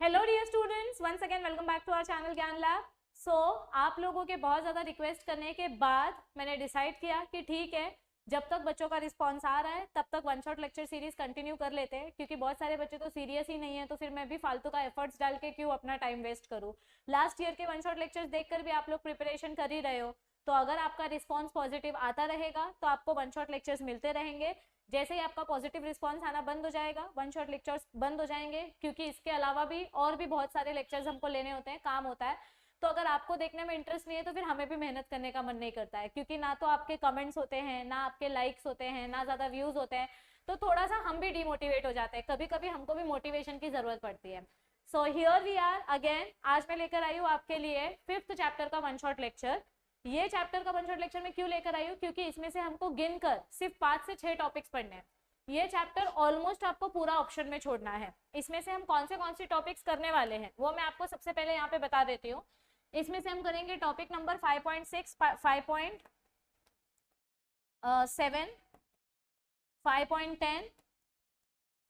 Hello dear students, once again welcome back to our channel Gyan Lab. सो आप लोगों के बहुत ज़्यादा रिक्वेस्ट करने के बाद मैंने डिसाइड किया कि ठीक है, जब तक बच्चों का रिस्पांस आ रहा है तब तक one shot lecture series continue कर लेते हैं, क्योंकि बहुत सारे बच्चे तो सीरियस ही नहीं है, तो फिर मैं भी फालतू का एफर्ट्स डाल के क्यों अपना टाइम वेस्ट करूँ। लास्ट ईयर के वन शॉट लेक्चर्स देखकर भी आप लोग प्रिपरेशन कर ही रहे हो, तो अगर आपका रिस्पॉन्स पॉजिटिव आता रहेगा तो आपको वन शॉट लेक्चर्स मिलते रहेंगे। जैसे ही आपका पॉजिटिव रिस्पांस आना बंद हो जाएगा, वन शॉट लेक्चर्स बंद हो जाएंगे, क्योंकि इसके अलावा भी और भी बहुत सारे लेक्चर्स हमको लेने होते हैं, काम होता है। तो अगर आपको देखने में इंटरेस्ट नहीं है तो फिर हमें भी मेहनत करने का मन नहीं करता है, क्योंकि ना तो आपके कमेंट्स होते हैं, ना आपके लाइक्स होते हैं, ना ज़्यादा व्यूज होते हैं, तो थोड़ा सा हम भी डिमोटिवेट हो जाते हैं। कभी कभी हमको भी मोटिवेशन की ज़रूरत पड़ती है। So here we are again. आज मैं लेकर आई हूँ आपके लिए 5th चैप्टर का वन शॉट लेक्चर। ये चैप्टर का वन शॉट लेक्चर में क्यों लेकर आई हूँ, क्योंकि इसमें से हमको गिनकर सिर्फ 5 से 6 टॉपिक्स पढ़ने हैं। ये चैप्टर ऑलमोस्ट आपको पूरा ऑप्शन में छोड़ना है। इसमें से हम कौन से टॉपिक्स करने वाले हैं वो मैं आपको सबसे पहले यहाँ पे बता देती हूँ। इसमें से हम करेंगे टॉपिक नंबर 5.6, 5.7, 5.10,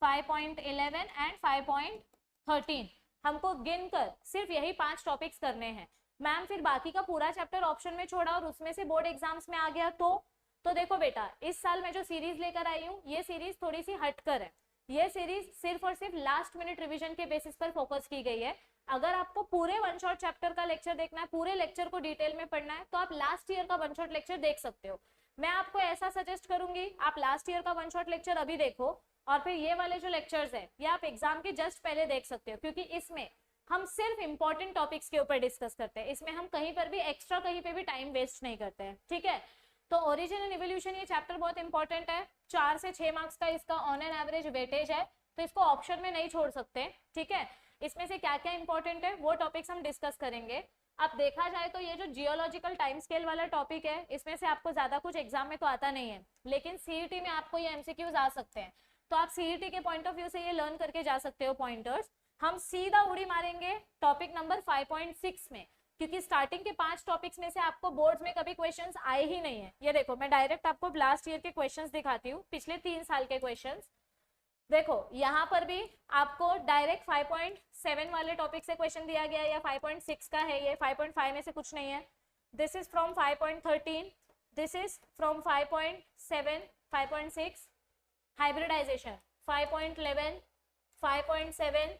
5.11 एंड 5.13। हमको गिनकर सिर्फ यही 5 टॉपिक्स करने हैं। मैम फिर बाकी का पूरा चैप्टर ऑप्शन में छोड़ा और उसमें से बोर्ड एग्जाम्स में आ गया तो देखो बेटा, इस साल मैं जो सीरीज लेकर आई हूँ ये सीरीज थोड़ी सी हटकर है। ये सीरीज सिर्फ और सिर्फ लास्ट मिनट रिवीजन के बेसिस पर फोकस की गई है। अगर आपको पूरे वन शॉट चैप्टर का लेक्चर देखना है, पूरे लेक्चर को डिटेल में पढ़ना है, तो आप लास्ट ईयर का वन शॉट लेक्चर देख सकते हो। मैं आपको ऐसा सजेस्ट करूंगी, आप लास्ट ईयर का वन शॉट लेक्चर अभी देखो और फिर ये वाले जो लेक्चर्स हैं ये आप एग्जाम के जस्ट पहले देख सकते हो, क्योंकि इसमें हम सिर्फ इंपॉर्टेंट टॉपिक्स के ऊपर डिस्कस करते हैं। इसमें हम कहीं पर भी एक्स्ट्रा कहीं पे भी टाइम वेस्ट नहीं करते हैं, ठीक है। तो ओरिजिन एंड इवोल्यूशन ये चैप्टर बहुत इंपॉर्टेंट है। 4 से 6 मार्क्स का इसका ऑन एन एवरेज वेटेज है, तो इसको ऑप्शन में नहीं छोड़ सकते, ठीक है। इसमें से क्या क्या इंपॉर्टेंट है वो टॉपिक्स हम डिस्कस करेंगे। अब देखा जाए तो ये जो जियोलॉजिकल टाइम स्केल वाला टॉपिक है, इसमें से आपको ज्यादा कुछ एग्जाम में तो आता नहीं है, लेकिन सीईटी में आपको ये एमसीक्यूज आ सकते हैं, तो आप सीईटी के पॉइंट ऑफ व्यू से ये लर्न करके जा सकते हो पॉइंटर्स। हम सीधा उड़ी मारेंगे टॉपिक नंबर 5.6 में, क्योंकि स्टार्टिंग के 5 टॉपिक्स में से आपको बोर्ड्स में कभी क्वेश्चंस आए ही नहीं है। ये देखो, मैं डायरेक्ट आपको लास्ट ईयर के क्वेश्चंस दिखाती हूँ, पिछले 3 साल के क्वेश्चंस। देखो यहाँ पर भी आपको डायरेक्ट 5.7 वाले टॉपिक से क्वेश्चन दिया गया है, या 5.6 का है, ये 5.5 में से कुछ नहीं है। This is from 5.13, this is from 5.7, 5.6। Hybridization 5.11, 5.7,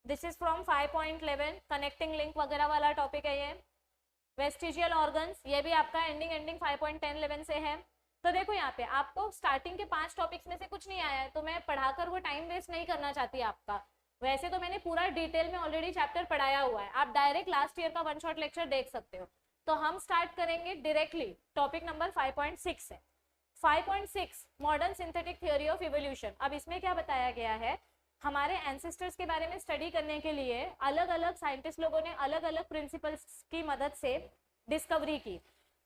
this is from 5.11। Connecting link वगैरह वाला टॉपिक है ये। वेस्टिजियल ऑर्गन्स, ये भी आपका एंडिंग 5.10, 11 से है। तो देखो यहाँ पे आपको स्टार्टिंग के 5 टॉपिक्स में से कुछ नहीं आया है, तो मैं पढ़ाकर वो टाइम वेस्ट नहीं करना चाहती आपका। वैसे तो मैंने पूरा डिटेल में ऑलरेडी चैप्टर पढ़ाया हुआ है, आप डायरेक्ट लास्ट ईयर का वन शॉट लेक्चर देख सकते हो। तो हम स्टार्ट करेंगे डायरेक्टली टॉपिक नंबर 5.6 से। 5.6 modern synthetic theory of evolution. अब इसमें क्या बताया गया है, हमारे एंसेस्टर्स के बारे में स्टडी करने के लिए अलग अलग साइंटिस्ट लोगों ने अलग अलग प्रिंसिपल्स की मदद से डिस्कवरी की।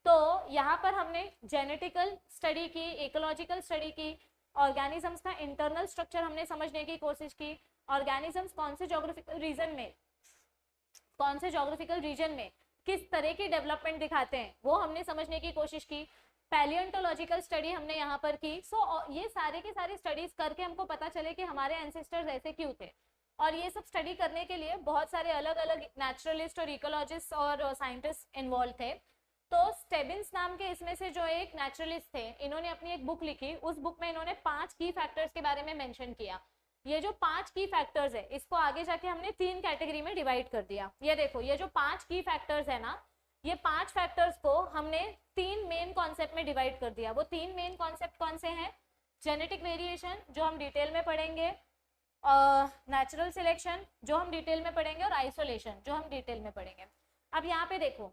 तो यहाँ पर हमने जेनेटिकल स्टडी की, इकोलॉजिकल स्टडी की, ऑर्गेनिजम्स का इंटरनल स्ट्रक्चर हमने समझने की कोशिश की, ऑर्गेनिजम्स कौन से जोग्राफिकल रीजन में किस तरह की डेवलपमेंट दिखाते हैं वो हमने समझने की कोशिश की। पैलियोंटोलॉजिकल स्टडी हमने यहाँ पर की। ये सारे के सारे स्टडीज करके हमको पता चले कि हमारे एंसेस्टर्स ऐसे क्यों थे, और ये सब स्टडी करने के लिए बहुत सारे अलग अलग नेचुरलिस्ट और इकोलॉजिस्ट और साइंटिस्ट इन्वॉल्व थे। तो स्टेबिन्स नाम के इसमें से जो एक नेचुरलिस्ट थे, इन्होंने अपनी एक बुक लिखी। उस बुक में इन्होंने 5 की फैक्टर्स के बारे में मेंशन किया। ये जो 5 की फैक्टर्स है, इसको आगे जाके हमने 3 कैटेगरी में डिवाइड कर दिया। ये देखो, ये जो 5 की फैक्टर्स है ना, ये 5 फैक्टर्स को हमने 3 मेन कॉन्सेप्ट में डिवाइड कर दिया। वो 3 मेन कॉन्सेप्ट कौन से हैं? जेनेटिक वेरिएशन, जो हम डिटेल में पढ़ेंगे, नेचुरल सिलेक्शन, जो हम डिटेल में पढ़ेंगे, और आइसोलेशन, जो हम डिटेल में पढ़ेंगे। अब यहाँ पे देखो,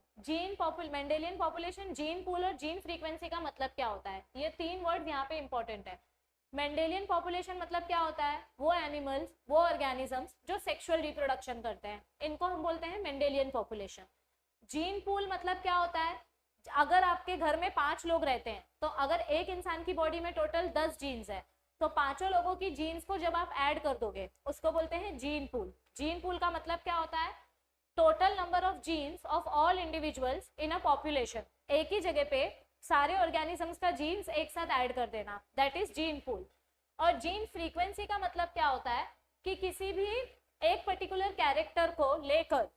मेंडेलियन पॉपुलेशन, जीन पूल और जीन फ्रीक्वेंसी का मतलब क्या होता है, ये 3 वर्ड यहाँ पे इंपॉर्टेंट है। मेंडेलियन पॉपुलेशन मतलब क्या होता है? वो एनिमल्स, वो ऑर्गेनिजम्स जो सेक्सुअल रिप्रोडक्शन करते हैं, इनको हम बोलते हैं मेंडेलियन पॉपुलेशन। जीन पूल मतलब क्या होता है? अगर आपके घर में 5 लोग रहते हैं, तो अगर एक इंसान की बॉडी में टोटल 10 जीन्स है, तो 5 लोगों की जीन्स को जब आप ऐड कर दोगे उसको बोलते हैं जीन पूल। जीन पूल का मतलब क्या होता है? Total number of jeans of all individuals in a population. एक ही जगह पे सारे ऑर्गेनिजम्स का जीन्स एक साथ ऐड कर देना, दैट इज जीन पूल। और जीन फ्रीक्वेंसी का मतलब क्या होता है कि किसी भी एक पर्टिकुलर कैरेक्टर को लेकर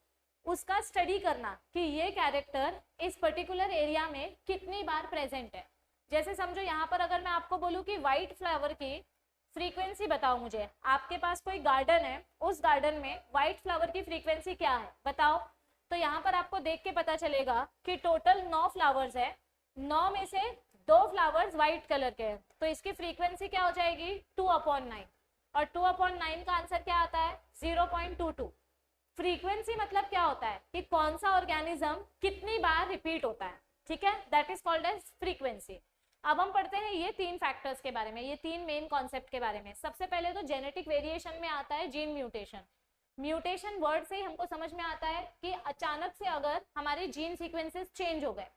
उसका स्टडी करना कि ये कैरेक्टर इस पर्टिकुलर एरिया में कितनी बार प्रेजेंट है। जैसे समझो यहाँ पर अगर मैं आपको बोलूँ कि व्हाइट फ्लावर की फ्रीक्वेंसी बताओ मुझे, आपके पास कोई गार्डन है, उस गार्डन में व्हाइट फ्लावर की फ्रीक्वेंसी क्या है बताओ। तो यहाँ पर आपको देख के पता चलेगा कि टोटल 9 फ्लावर्स है, 9 में से 2 फ्लावर्स व्हाइट कलर के हैं, तो इसकी फ्रीक्वेंसी क्या हो जाएगी 2/9, और 2/9 का आंसर क्या आता है 0.22। फ्रीक्वेंसी मतलब क्या होता है कि कौन सा ऑर्गेनिज्म कितनी बार रिपीट होता है, ठीक है, that is called as frequency. अब हम पढ़ते हैं ये 3 फैक्टर्स के बारे में, ये 3 मेन कॉन्सेप्ट के बारे में। सबसे पहले तो जेनेटिक वेरिएशन में आता है जीन म्यूटेशन। म्यूटेशन वर्ड से ही हमको समझ में आता है कि अचानक से अगर हमारे जीन सीक्वेंसेस चेंज हो गए,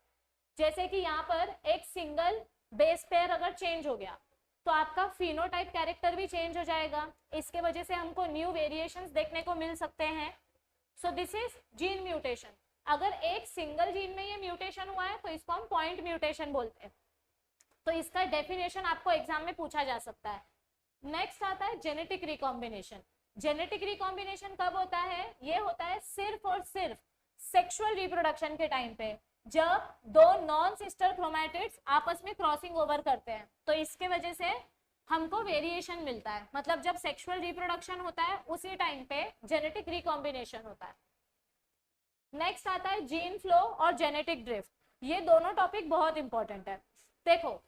जैसे कि यहाँ पर एक सिंगल बेस पेयर अगर चेंज हो गया तो आपका फिनोटाइप कैरेक्टर भी चेंज हो जाएगा, इसके वजह से हमको न्यू वेरिएशंस देखने को मिल सकते हैं। So this is gene mutation. अगर एक सिंगल जीन में ये म्यूटेशन हुआ है तो इसको हम पॉइंट म्यूटेशन बोलते हैं, तो इसका डेफिनेशन आपको एग्जाम में पूछा जा सकता है। नेक्स्ट आता है जेनेटिक रिकॉम्बिनेशन। जेनेटिक रिकॉम्बिनेशन कब होता है, ये होता है सिर्फ और सिर्फ सेक्सुअल रिप्रोडक्शन के टाइम पे, जब 2 नॉन सिस्टर क्रोमैटिड्स आपस में क्रॉसिंग ओवर करते हैं, तो इसके वजह से हमको वेरिएशन मिलता है। मतलब जब सेक्सुअल रिप्रोडक्शन होता है उसी टाइम पे जेनेटिक रिकॉम्बिनेशन होता है। नेक्स्ट आता है जीन फ्लो और जेनेटिक ड्रिफ्ट। ये दोनों टॉपिक बहुत इंपॉर्टेंट है। देखो,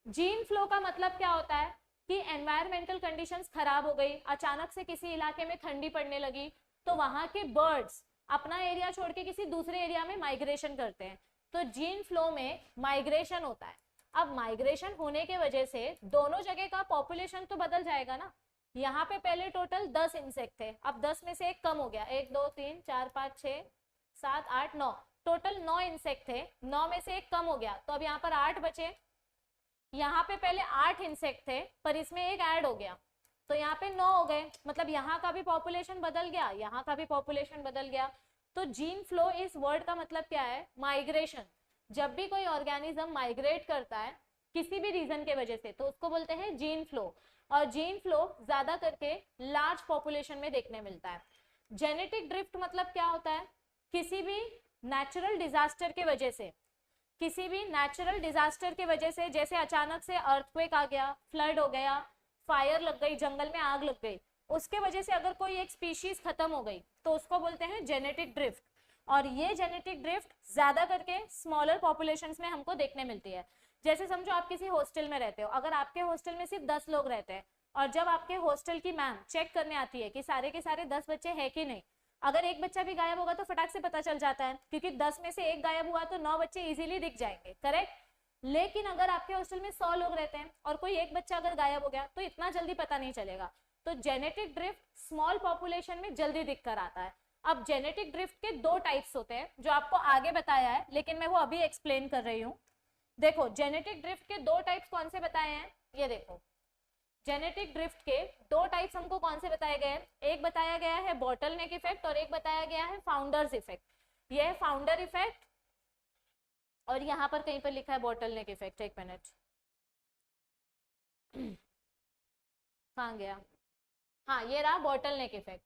जीन फ्लो का मतलब क्या होता है कि एनवायरमेंटल कंडीशंस खराब हो गई, अचानक से किसी इलाके में ठंडी पड़ने लगी, तो वहां के बर्ड्स अपना एरिया छोड़ के किसी दूसरे एरिया में माइग्रेशन करते हैं, तो जीन फ्लो में माइग्रेशन होता है। अब माइग्रेशन होने के वजह से दोनों जगह का पॉपुलेशन तो बदल जाएगा ना। यहाँ पे पहले टोटल 10 इंसेक्ट थे, अब 10 में से एक कम हो गया, 1 2 3 4 5 6 7 8 9, टोटल 9 इंसेक्ट थे, 9 में से एक कम हो गया, तो अब यहाँ पर 8 बचे। यहाँ पे पहले 8 इंसेक्ट थे पर इसमें एक ऐड हो गया, तो यहाँ पे 9 हो गए, मतलब यहाँ का भी पॉपुलेशन बदल गया, यहाँ का भी पॉपुलेशन बदल गया। तो जीन फ्लो इस वर्ड का मतलब क्या है, माइग्रेशन। जब भी कोई ऑर्गेनिज्म माइग्रेट करता है किसी भी रीजन के वजह से, तो उसको बोलते हैं जीन फ्लो, और जीन फ्लो ज्यादा करके लार्ज पॉपुलेशन में देखने मिलता है। जेनेटिक ड्रिफ्ट मतलब क्या होता है, किसी भी नेचुरल डिजास्टर के वजह से, किसी भी नेचुरल डिजास्टर के वजह से, जैसे अचानक से अर्थक्वेक आ गया, फ्लड हो गया, फायर लग गई, जंगल में आग लग गई, उसके वजह से अगर कोई एक स्पीशीज खत्म हो गई तो उसको बोलते हैं जेनेटिक ड्रिफ्ट। और ये जेनेटिक ड्रिफ्ट ज्यादा करके स्मॉलर पॉपुलेशंस में हमको देखने मिलती है। जैसे समझो आप किसी हॉस्टल में रहते हो, अगर आपके हॉस्टल में सिर्फ 10 लोग रहते हैं, और जब आपके हॉस्टल की मैम चेक करने आती है कि सारे के सारे 10 बच्चे हैं कि नहीं, अगर एक बच्चा भी गायब होगा तो फटाक से पता चल जाता है, क्योंकि 10 में से एक गायब हुआ तो 9 बच्चे इजीली दिख जाएंगे, करेक्ट। लेकिन अगर आपके हॉस्टल में 100 लोग रहते हैं और कोई एक बच्चा अगर गायब हो गया तो इतना जल्दी पता नहीं चलेगा। तो जेनेटिक ड्रिफ्ट स्मॉल पॉपुलेशन में जल्दी दिख कर आता है। अब जेनेटिक ड्रिफ्ट के 2 टाइप्स होते हैं जो आपको आगे बताया है, लेकिन मैं वो अभी एक्सप्लेन कर रही हूँ। देखो, जेनेटिक ड्रिफ्ट के 2 टाइप्स कौन से बताए हैं, ये देखो, जेनेटिक ड्रिफ्ट के 2 टाइप्स हमको कौन से बताए गए हैं, एक बताया गया है बॉटलनेक इफेक्ट और एक बताया गया है फाउंडर्स इफेक्ट। ये है फाउंडर इफेक्ट और यहाँ पर कहीं पर लिखा है बॉटलनेक इफेक्ट, एक मिनट, कहाँ गया, हाँ ये रहा bottleneck effect.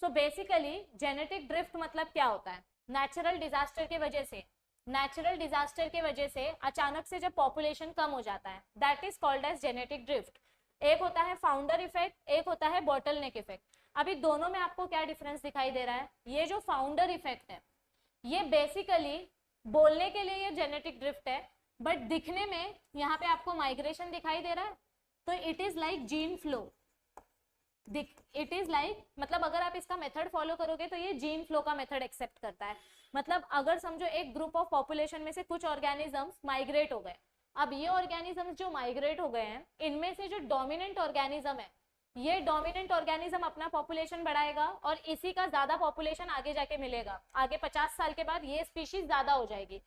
So basically genetic drift मतलब क्या होता है, नेचुरल डिजास्टर के वजह से, नेचुरल डिजास्टर के वजह से अचानक से जब पॉपुलेशन कम हो जाता है, that is called as genetic drift. एक होता है फाउंडर इफेक्ट, एक होता है बॉटलनेक इफेक्ट। अभी दोनों में आपको क्या डिफरेंस दिखाई दे रहा है, ये जो फाउंडर इफेक्ट है ये बेसिकली बोलने के लिए ये जेनेटिक ड्रिफ्ट है, बट दिखने में यहाँ पे आपको माइग्रेशन दिखाई दे रहा है, तो it is like gene flow. It is like, मतलब अगर आप इसका मेथड फॉलो करोगे तो ये जीन फ्लो का मेथड एक्सेप्ट करता है। मतलब अगर समझो एक ग्रुप ऑफ पॉपुलेशन में से कुछ ऑर्गेनिजम्स माइग्रेट हो गए, अब ये ऑर्गेनिजम्स जो माइग्रेट हो गए हैं इनमें से जो डोमिनेंट ऑर्गेनिज्म है, ये डोमिनेंट ऑर्गेनिज्म अपना पॉपुलेशन बढ़ाएगा और इसी का ज्यादा पॉपुलेशन आगे जाके मिलेगा, आगे 50 साल के बाद ये स्पीशीज ज्यादा हो जाएगी।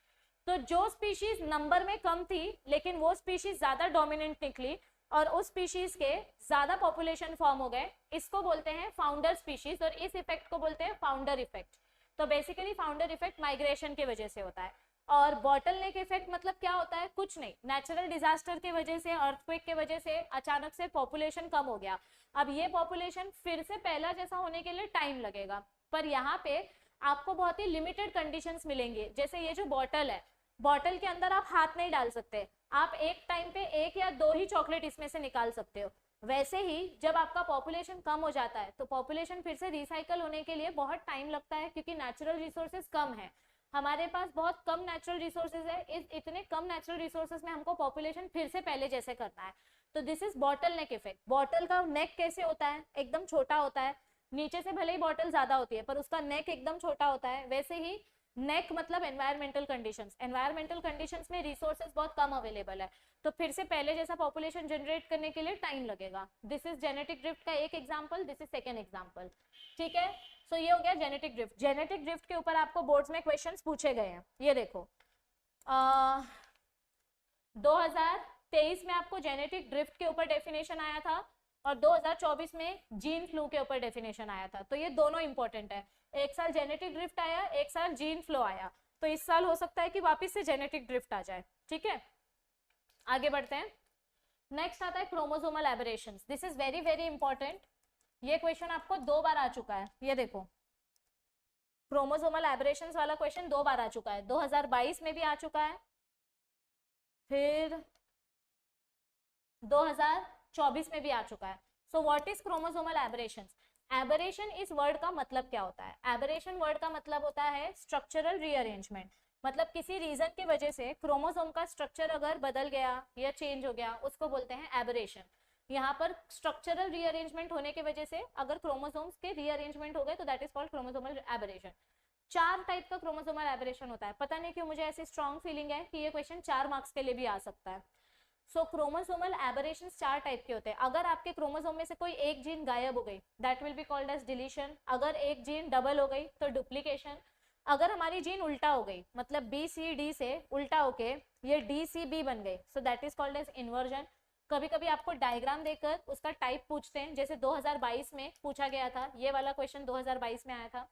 तो जो स्पीशीज नंबर में कम थी लेकिन वो स्पीशीज ज्यादा डोमिनेंट निकली और उस स्पीशीज के ज्यादा पॉपुलेशन फॉर्म हो गए, इसको बोलते हैं फाउंडर स्पीशीज और इस इफेक्ट को बोलते हैं फाउंडर इफेक्ट। तो बेसिकली फाउंडर इफेक्ट माइग्रेशन की वजह से होता है। और बॉटलनेक इफेक्ट मतलब क्या होता है, कुछ नहीं, नेचुरल डिजास्टर के वजह से, अर्थक्वेक के वजह से अचानक से पॉपुलेशन कम हो गया, अब ये पॉपुलेशन फिर से पहला जैसा होने के लिए टाइम लगेगा, पर यहाँ पे आपको बहुत ही लिमिटेड कंडीशंस मिलेंगे। जैसे ये जो बॉटल है, बॉटल के अंदर आप हाथ नहीं डाल सकते, आप एक टाइम पे 1 या 2 ही चॉकलेट इसमें से निकाल सकते हो। वैसे ही जब आपका पॉपुलेशन कम हो जाता है तो पॉपुलेशन फिर से रिसाइकल होने के लिए बहुत टाइम लगता है, क्योंकि नेचुरल रिसोर्सेज कम है, हमारे पास बहुत कम नेचुरल रिसोर्सेज है। इस इतने कम नेचुरल रिसोर्सेज में हमको पॉपुलेशन फिर से पहले जैसे करना है। तो this is bottle neck effect. Bottle का नेक कैसे होता है, एकदम छोटा होता है, नीचे से भले ही बॉटल ज्यादा होती है पर उसका नेक एकदम छोटा होता है। वैसे ही नेक मतलब एनवायरमेंटल कंडीशंस, एनवायरमेंटल कंडीशंस में रिसोर्सेज बहुत कम अवेलेबल है, तो फिर से पहले जैसा पॉपुलेशन जनरेट करने के लिए टाइम लगेगा। दिस इज जेनेटिक ड्रिफ्ट का एक example, this is second example. ठीक है, सो ये हो गया जेनेटिक ड्रिफ्ट। जेनेटिक ड्रिफ्ट के ऊपर आपको बोर्ड्स में क्वेश्चंस पूछे गए हैं, ये देखो 2023 में आपको जेनेटिक ड्रिफ्ट के ऊपर डेफिनेशन आया था और 2024 में जीन फ्लू के ऊपर डेफिनेशन आया था। तो ये दोनों इंपॉर्टेंट है, एक साल जेनेटिक ड्रिफ्ट आया, एक साल जीन फ्लो आया, तो इस साल हो सकता है कि वापस से जेनेटिक ड्रिफ्ट आ जाए। ठीक है, आगे बढ़ते हैं। नेक्स्ट आता है chromosomal aberrations. This is very very important, ये क्वेश्चन आपको 2 बार आ चुका है। ये देखो क्रोमोसोमल एबरेशंस वाला क्वेश्चन 2 बार आ चुका है, 2022 में भी आ चुका है, फिर 2024 में भी आ चुका है। So what is chromosomal aberrations? Aberration इस वर्ड का मतलब क्या होता है? एबरेशन वर्ड का मतलब होता है स्ट्रक्चरल रीअरेंजमेंट, मतलब किसी रीजन की वजह से क्रोमोसोम का स्ट्रक्चर अगर बदल गया या चेंज हो गया, उसको बोलते हैं एबरेशन। यहाँ पर स्ट्रक्चरल रीअरेंजमेंट होने की वजह से अगर क्रोमोसोम्स के रीअरेंजमेंट हो गए तो that is called chromosomal aberration. 4 type का क्रोमोसोमल एबरेशन होता है, पता नहीं क्यों मुझे ऐसी स्ट्रॉन्ग फीलिंग है कि ये क्वेश्चन 4 मार्क्स के लिए भी आ सकता है। सो क्रोमोसोमल एबरेशंस 4 टाइप के होते हैं। अगर आपके क्रोमोसोम में से कोई एक जीन गायब हो गई, that will be called as deletion. अगर एक जीन डबल हो गई तो डुप्लीकेशन। अगर हमारी जीन उल्टा हो गई, मतलब BCD से उल्टा होके ये DCB बन गई, so that is called as inversion. कभी कभी आपको डायग्राम देकर उसका टाइप पूछते हैं, जैसे 2022 में पूछा गया था, ये वाला क्वेश्चन 2022 में आया था।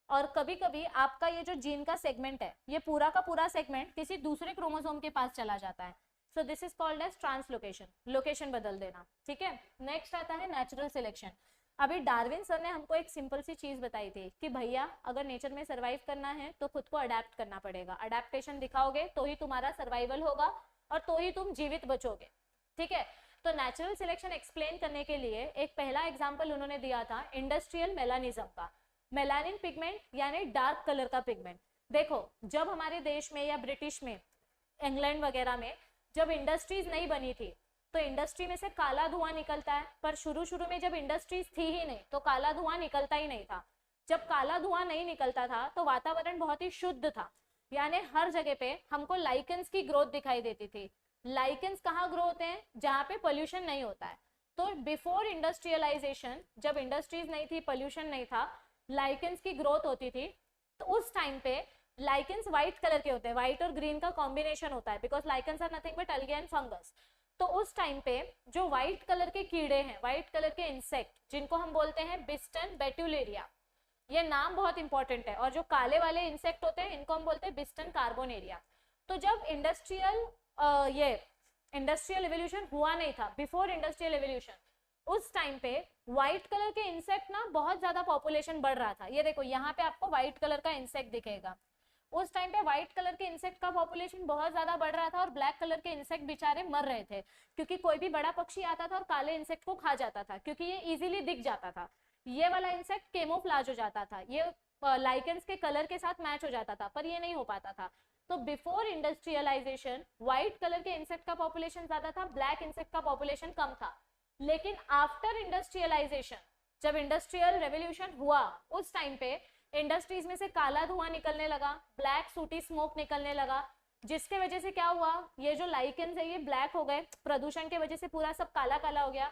और कभी कभी आपका ये जो जीन का सेगमेंट है, ये पूरा का पूरा सेगमेंट किसी दूसरे क्रोमोसोम के पास चला जाता है, so this is called as translocation, location बदल देना। ठीक है, नेक्स्ट आता है नेचुरल सिलेक्शन। अभी डार्विन सर ने हमको एक सिंपल सी चीज बताई थी कि भैया अगर नेचर में सर्वाइव करना है तो खुद को अडेप्ट करना पड़ेगा, अडेप्टेशन दिखाओगे तो ही तुम्हारा सर्वाइवल होगा और तो ही तुम जीवित बचोगे। ठीक है, तो नेचुरल सिलेक्शन एक्सप्लेन करने के लिए एक पहला एग्जाम्पल उन्होंने दिया था इंडस्ट्रियल मेलानिज्म का। मेलानिन पिगमेंट यानी डार्क कलर का पिगमेंट। देखो जब हमारे देश में या ब्रिटिश में, इंग्लैंड वगैरह में जब इंडस्ट्रीज नहीं बनी थी तो इंडस्ट्री में से काला धुआं निकलता है, पर शुरू में जब इंडस्ट्रीज थी ही नहीं तो काला धुआं निकलता ही नहीं था। जब काला धुआं नहीं निकलता था तो वातावरण बहुत ही शुद्ध था, यानी हर जगह पे हमको लाइकेंस की ग्रोथ दिखाई देती थी। लाइकेंस कहाँ ग्रो होते हैं? जहाँ पे पोल्यूशन नहीं होता है। तो बिफोर इंडस्ट्रियलाइजेशन, जब इंडस्ट्रीज नहीं थी, पोल्यूशन नहीं था, लाइकेंस की ग्रोथ होती थी। तो उस टाइम पे लाइकेंस व्हाइट कलर के होते हैं, व्हाइट और ग्रीन का कॉम्बिनेशन होता है, because lichens are nothing but algae and fungus. तो उस टाइम पे जो व्हाइट कलर के कीड़े हैं, व्हाइट कलर के इंसेक्ट, जिनको हम बोलते हैं बिस्टन बेट्यूलेरिया, ये नाम बहुत इंपॉर्टेंट है, और जो काले वाले इंसेक्ट होते हैं इनको हम बोलते हैं बिस्टन कार्बोनेरिया। तो जब इंडस्ट्रियल एवोल्यूशन हुआ नहीं था, बिफोर इंडस्ट्रियल एवोल्यूशन, उस टाइम पे व्हाइट कलर के इंसेक्ट ना बहुत ज्यादा पॉपुलेशन बढ़ रहा था। ये देखो यहाँ पे आपको व्हाइट कलर का इंसेक्ट दिखेगा। उस टाइम पे व्हाइट कलर के इंसेक्ट का पॉपुलेशन बहुत ज्यादा बढ़ रहा था और ब्लैक कलर के इंसेक्ट बेचारे मर रहे थे, क्योंकि कोई भी बड़ा पक्षी आता था और काले इंसेक्ट को खा जाता था, क्योंकि ये इजीली दिख जाता था। ये वाला इंसेक्ट केमोफ्लाज हो जाता था, ये लाइकेंस के कलर के साथ मैच हो जाता था, पर ये नहीं हो पाता था। तो बिफोर इंडस्ट्रियलाइजेशन व्हाइट कलर के इंसेक्ट का पॉपुलेशन ज्यादा था, ब्लैक इंसेक्ट का पॉपुलेशन कम था। लेकिन आफ्टर इंडस्ट्रियलाइजेशन, जब इंडस्ट्रियल रेवोल्यूशन हुआ, उस टाइम पे इंडस्ट्रीज में से काला धुआं निकलने लगा, ब्लैक सूटी स्मोक निकलने लगा, जिसके वजह से क्या हुआ, ये जो लाइकेंस है ये ब्लैक हो गए, प्रदूषण के वजह से पूरा सब काला काला हो गया।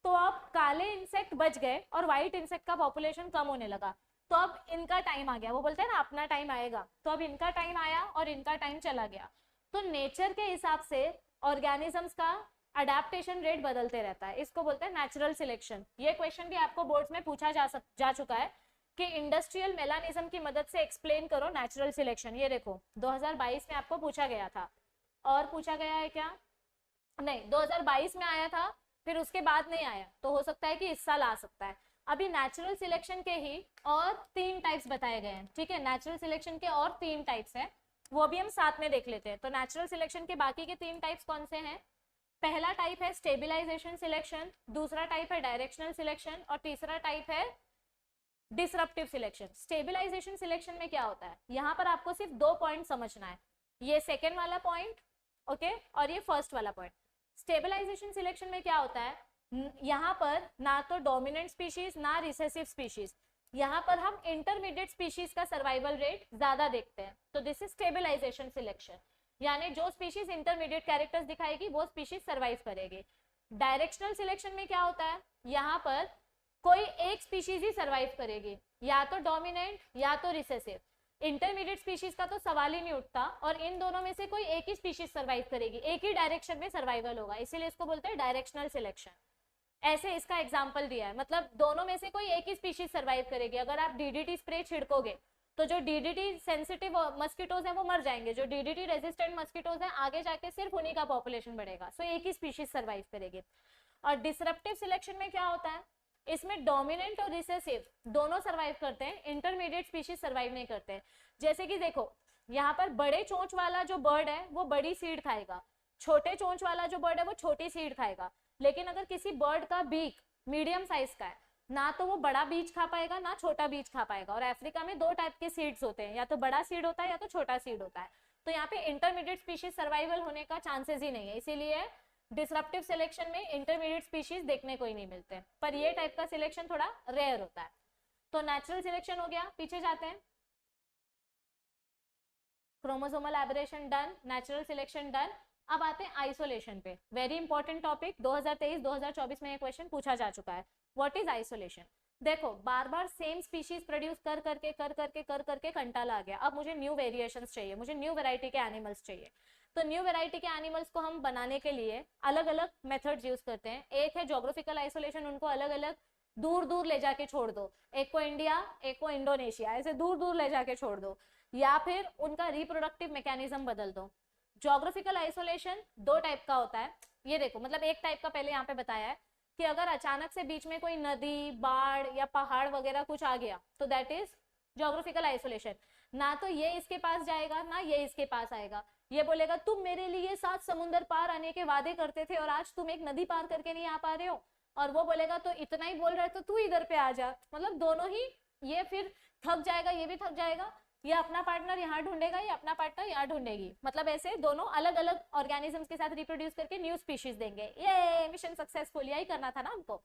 तो अब काले इंसेक्ट बच गए और व्हाइट इंसेक्ट का पॉपुलेशन कम होने लगा। तो अब इनका टाइम आ गया, वो बोलते हैं ना अपना टाइम आएगा, तो अब इनका टाइम आया और इनका टाइम चला गया। तो नेचर के हिसाब से ऑर्गेनिजम्स का अडेप्टेशन रेट बदलते रहता है, इसको बोलते हैं नेचुरल सिलेक्शन। ये क्वेश्चन भी आपको बोर्ड्स में पूछा जा चुका है कि इंडस्ट्रियल मेलानिज्म की मदद से एक्सप्लेन करो नेचुरल सिलेक्शन। ये देखो 2022 में आपको पूछा गया था, और पूछा गया है क्या? नहीं, 2022 में आया था, फिर उसके बाद नहीं आया तो हो सकता है कि इस साल आ सकता है। अभी नेचुरल सिलेक्शन के ही और 3 टाइप्स बताए गए हैं, ठीक है, नेचुरल सिलेक्शन के और 3 टाइप्स है, वो भी हम साथ में देख लेते हैं। तो नेचुरल सिलेक्शन के बाकी के 3 टाइप्स कौन से हैं? पहला टाइप है स्टेबिलाईजेशन सिलेक्शन, दूसरा टाइप है डायरेक्शनल सिलेक्शन और तीसरा टाइप है डिसरप्टिव सिलेक्शन। स्टेबिलाईजेशन सिलेक्शन में क्या होता है, यहाँ पर आपको सिर्फ 2 पॉइंट समझना है, ये सेकेंड वाला पॉइंट, ओके, और ये फर्स्ट वाला पॉइंट। स्टेबिलाईजेशन सिलेक्शन में क्या होता है, यहाँ पर ना तो डोमिनेंट स्पीशीज ना रिसेसिव स्पीशीज, यहाँ पर हम इंटरमीडिएट स्पीशीज का सर्वाइवल रेट ज्यादा देखते हैं, तो दिस इज स्टेबिलाईजेशन सिलेक्शन, यानी जो स्पीशीज इंटरमीडिएट कैरेक्टर्स दिखाएगी वो स्पीशीज सर्वाइव करेगी। डायरेक्शनल सिलेक्शन में क्या होता है, यहाँ पर कोई एक स्पीशीज ही सर्वाइव करेगी, या तो डोमिनेंट या तो रिसेसिव। इंटरमीडिएट स्पीशीज का तो सवाल ही नहीं उठता, और इन दोनों में से कोई एक ही स्पीशीज सर्वाइव करेगी, एक ही डायरेक्शन में सर्वाइवल होगा, इसीलिए इसको बोलते हैं डायरेक्शनल सिलेक्शन। ऐसे इसका एग्जाम्पल दिया है, मतलब दोनों में से कोई एक ही स्पीशीज सर्वाइव करेगी। अगर आप डीडीटी स्प्रे छिड़कोगे तो जो डीडीटी सेंसिटिव मस्किटोज हैं वो मर जाएंगे, जो डीडीटी रेजिस्टेंट मस्किटोज हैं आगे जाके सिर्फ उन्हीं का पॉपुलेशन बढ़ेगा, सो एक ही स्पीशीज सर्वाइव करेगी। और डिसरप्टिव सिलेक्शन में क्या होता है, इसमें डोमिनेंट और रिसेसिव दोनों सर्वाइव करते हैं, इंटरमीडिएट स्पीशीज सर्वाइव नहीं करते हैं। जैसे कि देखो यहाँ पर बड़े चोंच वाला जो बर्ड है वो बड़ी सीड खाएगा, छोटे चोंच वाला जो बर्ड है वो छोटी सीड खाएगा। लेकिन अगर किसी बर्ड का बीक मीडियम साइज का है, ना तो वो बड़ा बीज खा पाएगा ना छोटा बीज खा पाएगा। और अफ्रीका में 2 टाइप के सीड्स होते हैं, या तो बड़ा सीड होता है या तो छोटा सीड होता है, तो यहाँ पे इंटरमीडिएट स्पीशीज सर्वाइवल होने का चांसेस ही नहीं है, इसीलिए डिसरप्टिव सिलेक्शन में इंटरमीडिएट स्पीशीज देखने को ही नहीं मिलते, पर ये टाइप का सिलेक्शन थोड़ा रेयर होता है। तो नेचुरल सिलेक्शन हो गया, पीछे जाते हैं। Chromosomal aberration done, natural selection done. अब आते हैं आइसोलेशन पे, वेरी इंपॉर्टेंट टॉपिक, 2023-2024 में ये क्वेश्चन पूछा जा चुका है। What is isolation? देखो बार बार सेम स्पीशीज प्रोड्यूस कर करके कंटाला आ गया, अब मुझे न्यू वेरिएशंस चाहिए, मुझे न्यू वैरायटी के एनिमल्स चाहिए। तो न्यू वैरायटी के एनिमल्स को हम बनाने के लिए अलग अलग मेथड्स यूज करते हैं। एक है ज्योग्राफिकल आइसोलेशन, उनको अलग अलग दूर दूर ले जाके छोड़ दो, एक को इंडिया एक को इंडोनेशिया, ऐसे दूर दूर ले जाके छोड़ दो, या फिर उनका रिप्रोडक्टिव मैकेनिज्म बदल दो। ज्योग्राफिकल आइसोलेशन 2 टाइप का होता है, ये देखो, मतलब एक टाइप का पहले यहाँ पे बताया है कि अगर अचानक से बीच में कोई नदी, बाढ़ या पहाड़ वगैरह कुछ आ गया तो दैट इज ज्योग्राफिकल आइसोलेशन। ना तो ये इसके पास जाएगा ना ये इसके पास आएगा, ये बोलेगा तुम मेरे लिए 7 समुंदर पार आने के वादे करते थे और आज तुम एक नदी पार करके नहीं आ पा रहे हो, और वो बोलेगा तो इतना ही बोल रहे तो तू इधर पे आ जा। मतलब दोनों ही, ये फिर थक जाएगा, ये भी थक जाएगा, ये अपना पार्टनर यहाँ ढूंढेगा, ये अपना पार्टनर यहाँ ढूंढेगी, मतलब ऐसे दोनों अलग अलग ऑर्गेनिजम्स के साथ रिप्रोड्यूस करके न्यू स्पीशीज देंगे। ये मिशन सक्सेसफुल, यही करना था ना हमको।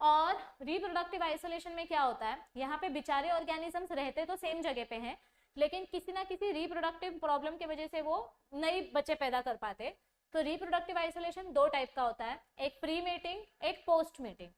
और रिप्रोडक्टिव आइसोलेशन में क्या होता है, यहाँ पे बेचारे ऑर्गेनिजम्स रहते तो सेम जगह पे हैं, लेकिन किसी ना किसी रिप्रोडक्टिव प्रॉब्लम की वजह से वो नए बच्चे पैदा कर पाते। तो रिप्रोडक्टिव आइसोलेशन 2 टाइप का होता है, एक प्री मेटिंग एक पोस्ट मेटिंग।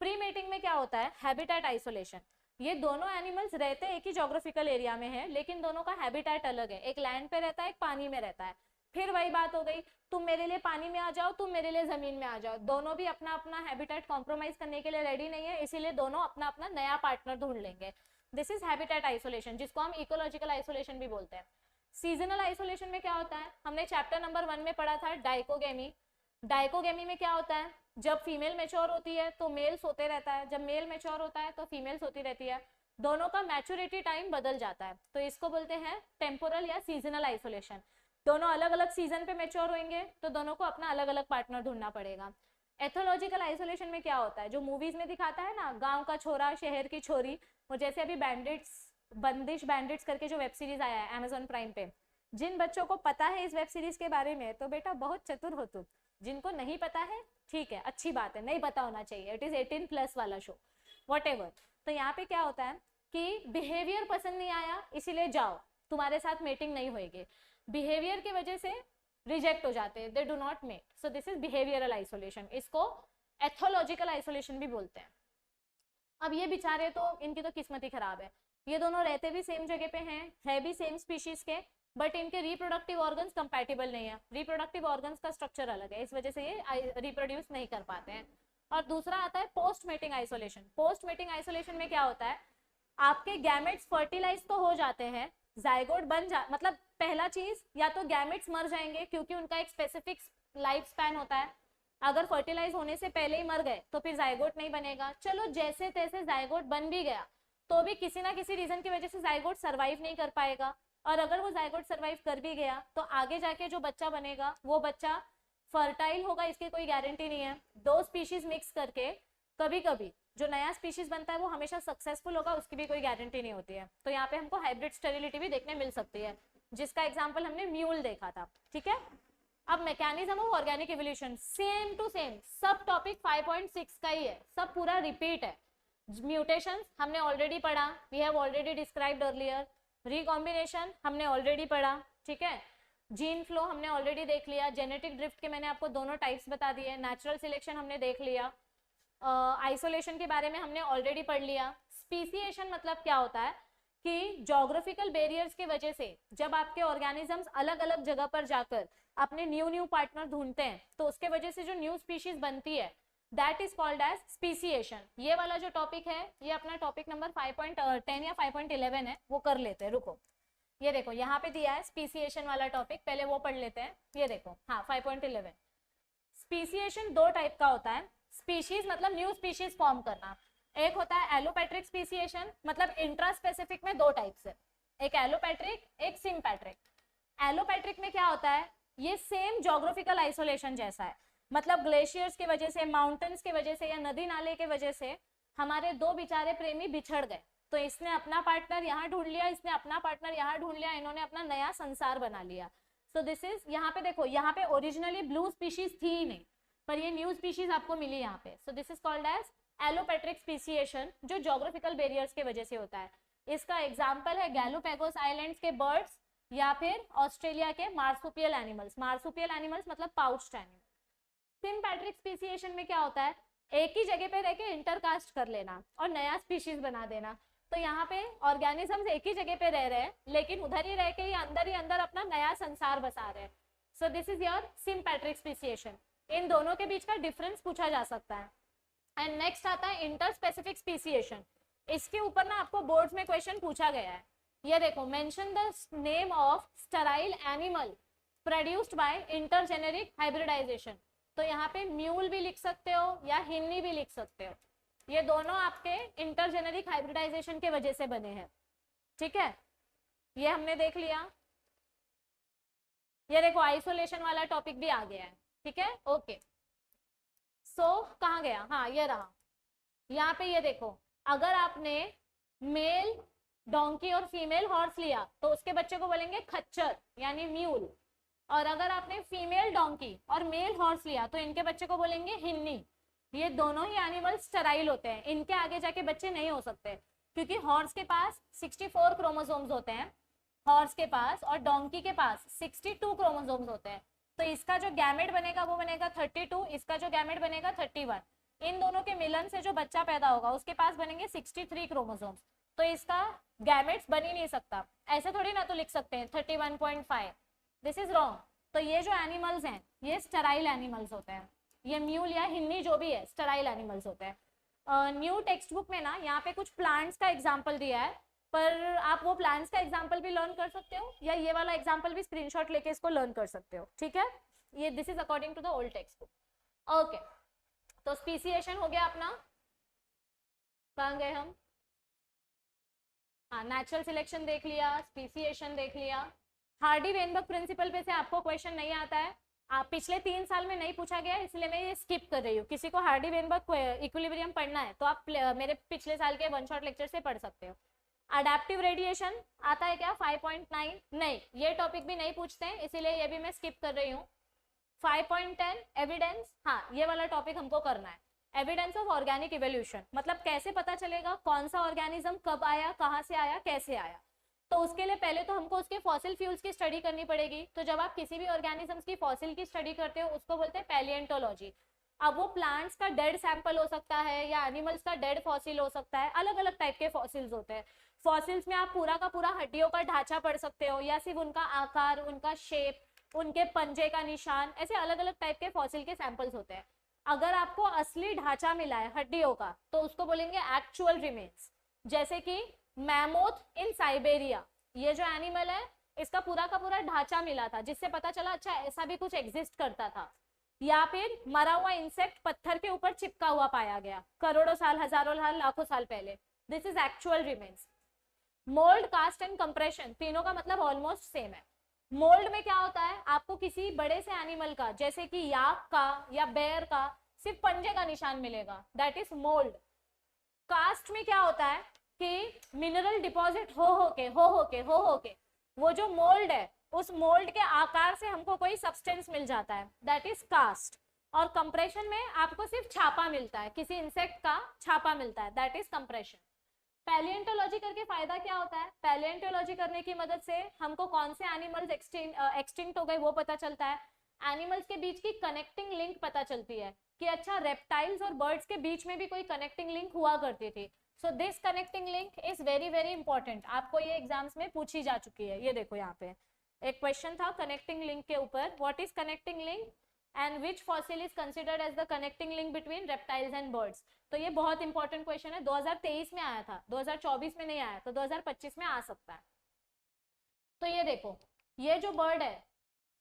प्री मेटिंग में क्या होता है, हैबिटेट आइसोलेशन, ये दोनों एनिमल्स रहते एक ही ज्योग्राफिकल एरिया में है लेकिन दोनों का हैबिटेट अलग है, एक लैंड पे रहता है एक पानी में रहता है। फिर वही बात हो गई, तुम मेरे लिए पानी में आ जाओ तुम मेरे लिए जमीन में आ जाओ, दोनों भी अपना अपना हैबिटेट कॉम्प्रोमाइज करने के लिए रेडी नहीं है, इसीलिए दोनों अपना अपना नया पार्टनर ढूंढ लेंगे। दिस इज हैबिटेट आइसोलेशन, जिसको हम इकोलॉजिकल आइसोलेशन भी बोलते हैं। सीजनल आइसोलेशन में क्या होता है, हमने चैप्टर नंबर 1 में पढ़ा था डाइकोगेमी। डाइकोगेमी में क्या होता है, जब फीमेल मेच्योर होती है तो मेल सोते रहता है, जब मेल मेच्योर होता है तो फीमेल सोती रहती है, दोनों का मैच्योरिटी टाइम बदल जाता है, तो इसको बोलते हैं टेम्पोरल या सीजनल आइसोलेशन। दोनों अलग अलग सीजन पे मेच्योर होंगे तो दोनों को अपना अलग अलग पार्टनर ढूंढना पड़ेगा। एथोलॉजिकल आइसोलेशन में क्या होता है, जो मूवीज में दिखाता है ना, गांव का छोरा शहर की छोरी, वो जैसे अभी बंदिश बैंडिट्स करके जो वेब सीरीज आया है अमेजोन प्राइम पे, जिन बच्चों को पता है इस वेब सीरीज के बारे में तो बेटा बहुत चतुर हो तुम, जिनको नहीं पता है ठीक है अच्छी बात है, नहीं पता होना चाहिए, इट इज 18+ वाला शो व्हाटएवर। तो यहाँ पे क्या होता है कि बिहेवियर पसंद नहीं आया इसीलिए जाओ, तुम्हारे साथ मेटिंग नहीं होगी, बिहेवियर की वजह से रिजेक्ट हो जाते हैं, they do not mate, so this is behavioural isolation, इसको एथोलॉजिकल आइसोलेशन भी बोलते हैं। अब ये बेचारे तो इनकी तो किस्मत ही खराब है, ये दोनों रहते भी सेम जगह पे हैं, है भी सेम स्पीशीज के, बट इनके रिप्रोडक्टिव ऑर्गन्स कंपैटिबल नहीं है, रिप्रोडक्टिव ऑर्गन्स का स्ट्रक्चर अलग है, इस वजह से ये रिप्रोड्यूस नहीं कर पाते हैं। और दूसरा आता है post mating isolation. Post mating isolation में क्या होता है, आपके गैमेट्स फर्टिलाइज तो हो जाते हैं, जाइगोट मतलब पहला चीज या तो गैमेट्स मर जाएंगे क्योंकि उनका एक स्पेसिफिक लाइफ स्पैन होता है, अगर फर्टिलाइज होने से पहले ही मर गए तो फिर जाइगोट नहीं बनेगा। चलो जैसे तैसे जाइगोट बन भी गया तो भी किसी ना किसी रीजन की वजह से जाइगोट सरवाइव नहीं कर पाएगा, और अगर वो जाइगोट सरवाइव कर भी गया तो आगे जाके जो बच्चा बनेगा वो बच्चा फर्टाइल होगा, इसकी कोई गारंटी नहीं है। दो स्पीशीज मिक्स करके कभी कभी जो नया स्पीशीज बनता है वो हमेशा सक्सेसफुल होगा, उसकी भी कोई गारंटी नहीं होती है। तो यहाँ पे हमको हाइब्रिड स्टेरिलिटी भी देखने मिल सकती है, जिसका एग्जाम्पल हमने म्यूल देखा था। ठीक है, अब mechanism of organic evolution same to same, सब टॉपिक 5.6 का ही है, सब पूरा रिपीट है। म्यूटेशंस हमने ऑलरेडी पढ़ा, we have already described earlier. Recombination हमने ऑलरेडी पढ़ा, ठीक है। जीन फ्लो हमने ऑलरेडी देख लिया। जेनेटिक ड्रिफ्ट के मैंने आपको दोनों टाइप्स बता दिए। नेचुरल सिलेक्शन हमने देख लिया। आइसोलेशन के बारे में हमने ऑलरेडी पढ़ लिया। स्पीसीएशन मतलब क्या होता है कि जोग्राफिकल बैरियर्स की वजह से जब आपके ऑर्गेनिजम्स अलग अलग जगह पर जाकर अपने न्यू पार्टनर ढूंढते हैं तो उसके वजह से जो न्यू स्पीशीज बनती है that is called as speciation. ये वाला जो टॉपिक है ये अपना टॉपिक नंबर 5.10 या 5.11 है, वो कर लेते हैं। रुको, ये देखो यहाँ पे दिया है स्पीसीएशन वाला टॉपिक, पहले वो पढ़ लेते हैं। ये देखो, हाँ 5.11। स्पीसीएशन दो टाइप का होता है। स्पीशीज मतलब न्यू स्पीशीज फॉर्म करना। एक होता है एलोपैट्रिक स्पीसीएशन, मतलब इंट्रा स्पेसिफिक में दो टाइप्स है, एक एलोपैट्रिक एक सिम्पैट्रिक। एलोपैट्रिक में क्या होता है, ये सेम जोग्राफिकल आइसोलेशन जैसा है, मतलब ग्लेशियर्स की वजह से, माउंटेन्स की वजह से या नदी नाले की वजह से हमारे दो बेचारे प्रेमी बिछड़ गए, तो इसने अपना पार्टनर यहाँ ढूंढ लिया, इसने अपना पार्टनर यहाँ ढूंढ लिया, इन्होंने अपना नया संसार बना लिया। सो दिस इज, यहाँ पे देखो, यहाँ पे ओरिजिनली ब्लू स्पीशीज थी ही नहीं, पर ये न्यू स्पीशीज आपको मिली यहाँ पे। So this is called as allopatric speciation, जो जोग्राफिकल बैरियर्स की वजह से होता है। इसका एग्जाम्पल है गैलोपैगोस आइलैंड्स के बर्ड्स या फिर ऑस्ट्रेलिया के मार्सुपियल एनिमल्स। मार्सुपियल एनिमल्स मतलब पाउच्ड एनिमल। सिम्पैट्रिक स्पीसीएशन में क्या होता है, एक ही जगह पे रह के इंटरकास्ट कर लेना और नया स्पीशीज बना देना। तो यहाँ पे ऑर्गेनिजम्स एक ही जगह पे रह रहे हैं लेकिन उधर ही रह के ही अंदर अपना नया संसार बसा रहे हैं। So this is your sympatric speciation. इन दोनों के बीच का डिफरेंस पूछा जा सकता है। एंड नेक्स्ट आता है इंटर स्पेसिफिक स्पीसीएशन। इसके ऊपर ना आपको बोर्ड्स में क्वेश्चन पूछा गया है। ये देखो, mention the name of sterile animal produced by intergeneric hybridization. तो यहाँ पे म्यूल भी लिख सकते हो या हिन्नी भी लिख सकते हो, ये दोनों आपके इंटरजेनेरिक हाइब्रिडाइजेशन के वजह से बने हैं। ठीक है, ये हमने देख लिया। ये देखो आइसोलेशन वाला टॉपिक भी आ गया है। ठीक है, ओके। सो कहाँ गया, हाँ ये रहा। यहाँ पे ये देखो, अगर आपने मेल डोंकी और फीमेल हॉर्स लिया तो उसके बच्चे को बोलेंगे खच्चर यानी म्यूल, और अगर आपने फीमेल डोंकी और मेल हॉर्स लिया तो इनके बच्चे को बोलेंगे हिन्नी। ये दोनों ही एनिमल स्टेराइल होते हैं, इनके आगे जाके बच्चे नहीं हो सकते, क्योंकि हॉर्स के पास 64 क्रोमोसोम्स होते हैं हॉर्स के पास, और डोंकी के पास 62 क्रोमोसोम्स होते हैं। तो इसका जो गैमेट बनेगा वो बनेगा 32, इसका जो गैमेट बनेगा 31। इन दोनों के मिलन से जो बच्चा पैदा होगा उसके पास बनेंगे 63 क्रोमोसोम्स, तो इसका गैमेट्स बन ही नहीं सकता। ऐसे थोड़ी ना तो लिख सकते हैं 31.5, दिस इज रॉन्ग। तो ये जो एनिमल्स हैं ये स्टेराइल एनिमल्स होते हैं, ये म्यूल या हिन्नी जो भी है स्टेराइल एनिमल्स होते हैं। न्यू टेक्स्ट बुक में ना यहाँ पे कुछ प्लांट्स का एग्जाम्पल दिया है, पर आप वो प्लांट्स का एग्जाम्पल भी लर्न कर सकते हो या ये वाला एग्जाम्पल भी स्क्रीनशॉट लेके इसको लर्न कर सकते हो। ठीक है, ये this is according to the old text book. Okay, तो स्पीसीएशन हो गया अपना। कहाँ गए हम, हाँ नेचुरल सिलेक्शन देख लिया, स्पीसीएशन देख लिया। हार्डी वेनबर्ग प्रिंसिपल पे से आपको क्वेश्चन नहीं आता है, आप पिछले 3 साल में नहीं पूछा गया इसलिए मैं ये स्किप कर रही हूँ। किसी को हार्डी वेनबर्ग इक्विलिब्रियम पढ़ना है तो आप मेरे पिछले साल के वन शॉट लेक्चर से पढ़ सकते हो। अडेप्टिव रेडिएशन आता है क्या 5.9, नहीं ये टॉपिक भी नहीं पूछते हैं इसीलिए ये भी मैं स्किप कर रही हूँ। 5.10 एविडेंस, हाँ ये वाला टॉपिक हमको करना है। एविडेंस ऑफ ऑर्गेनिक इवोल्यूशन मतलब कैसे पता चलेगा कौन सा ऑर्गेनिज्म कब आया, कहाँ से आया, कैसे आया। तो उसके लिए पहले तो हमको उसके फॉसिल फ्यूल्स की स्टडी करनी पड़ेगी। तो जब आप किसी भी ऑर्गेनिजम्स की फॉसिल की स्टडी करते हो उसको बोलते हैं पैलिएंटोलॉजी। अब वो प्लांट्स का डेड सैंपल हो सकता है या एनिमल्स का डेड फॉसिल हो सकता है, अलग अलग टाइप के फॉसिल्स होते हैं। फॉसिल्स में आप पूरा का पूरा हड्डियों का ढांचा पढ़ सकते हो या सिर्फ उनका आकार, उनका शेप, उनके पंजे का निशान, ऐसे अलग अलग टाइप के फॉसिल के सैंपल्स होते हैं। अगर आपको असली ढांचा मिला है हड्डियों का तो उसको बोलेंगे एक्चुअल रिमेन्स। जैसे कि मैमोथ इन साइबेरिया, ये जो एनिमल है इसका पूरा का पूरा ढांचा मिला था जिससे पता चला अच्छा ऐसा भी कुछ एग्जिस्ट करता था। या फिर मरा हुआ इंसेक्ट पत्थर के ऊपर चिपका हुआ पाया गया करोड़ों साल, हजारों साल, लाखों साल पहले, this is actual remains. Mould, cast and compression, तीनों का मतलब ऑलमोस्ट सेम है। मोल्ड में क्या होता है, आपको किसी बड़े से एनिमल का जैसे कि याक का या बेयर का सिर्फ पंजे का निशान मिलेगा, दैट इज मोल्ड। कास्ट में क्या होता है कि मिनरल डिपॉजिट हो के वो जो मोल्ड है उस मोल्ड के आकार से हमको कोई सब्सटेंस मिल जाता है, दैट इज कास्ट। और कंप्रेशन में आपको सिर्फ छापा मिलता है, किसी इंसेक्ट का छापा मिलता है, दैट इज कंप्रेशन। पैलिएंटोलॉजी करके फायदा क्या होता है, पैलिएंटोलॉजी करने की मदद से हमको कौन से एनिमल्स एक्सटिंक्ट हो गए वो पता चलता है, एनिमल्स के बीच की कनेक्टिंग लिंक पता चलती है कि अच्छा रेप्टाइल्स और बर्ड्स के बीच में भी कोई कनेक्टिंग लिंक हुआ करती थी। So this connecting link is very very important, आपको ये एग्जाम्स में पूछी जा चुकी है। ये देखो यहाँ पे एक क्वेश्चन था कनेक्टिंग लिंक के ऊपर, what is connecting link and which fossil is considered as the connecting link between reptiles and birds. तो ये बहुत इंपॉर्टेंट क्वेश्चन है, 2023 में आया था, 2024 में नहीं आया, तो 2025 में आ सकता है। तो ये देखो, ये जो बर्ड है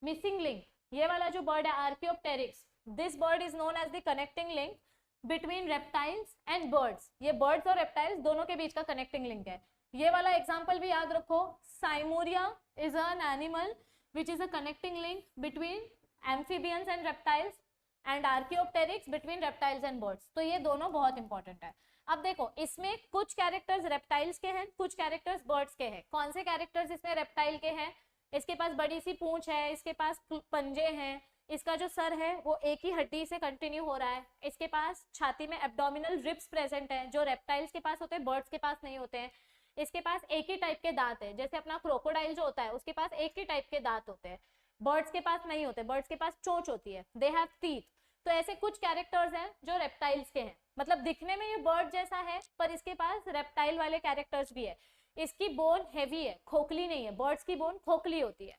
मिसिंग लिंक, ये वाला जो बर्ड है archaeopteryx, this bird is known as the connecting link between reptiles and birds. ये बर्ड्स और रेप्टाइल्स दोनों के बीच का कनेक्टिंग लिंक है। ये वाला एग्जांपल भी याद रखो, Seymouria is an animal which is a connecting link between amphibians and reptiles and archaeopteryx between reptiles and birds. तो ये दोनों बहुत इंपॉर्टेंट है। अब देखो इसमें कुछ कैरेक्टर्स रेप्टाइल्स के हैं, कुछ कैरेक्टर्स बर्ड्स के हैं। कौन से कैरेक्टर्स इसमें रेप्टाइल के हैं, इसके पास बड़ी सी पूंछ है, इसके पास पंजे हैं, इसका जो सर है वो एक ही हड्डी से कंटिन्यू हो रहा है, इसके पास छाती में एब्डोमिनल रिब्स प्रेजेंट है जो रेप्टाइल्स के पास होते हैं, बर्ड्स के पास नहीं होते हैं। इसके पास एक ही टाइप के दांत है, जैसे अपना क्रोकोडाइल जो होता है उसके पास एक ही टाइप के दांत होते हैं, बर्ड्स के पास नहीं होते, बर्ड्स के पास चोंच होती है, दे हैव टीथ। तो ऐसे कुछ कैरेक्टर्स हैं जो रेप्टाइल्स के हैं, मतलब दिखने में ये बर्ड जैसा है पर इसके पास रेप्टाइल वाले कैरेक्टर्स भी है। इसकी बोन हैवी है, खोखली नहीं है, बर्ड्स की बोन खोखली होती है।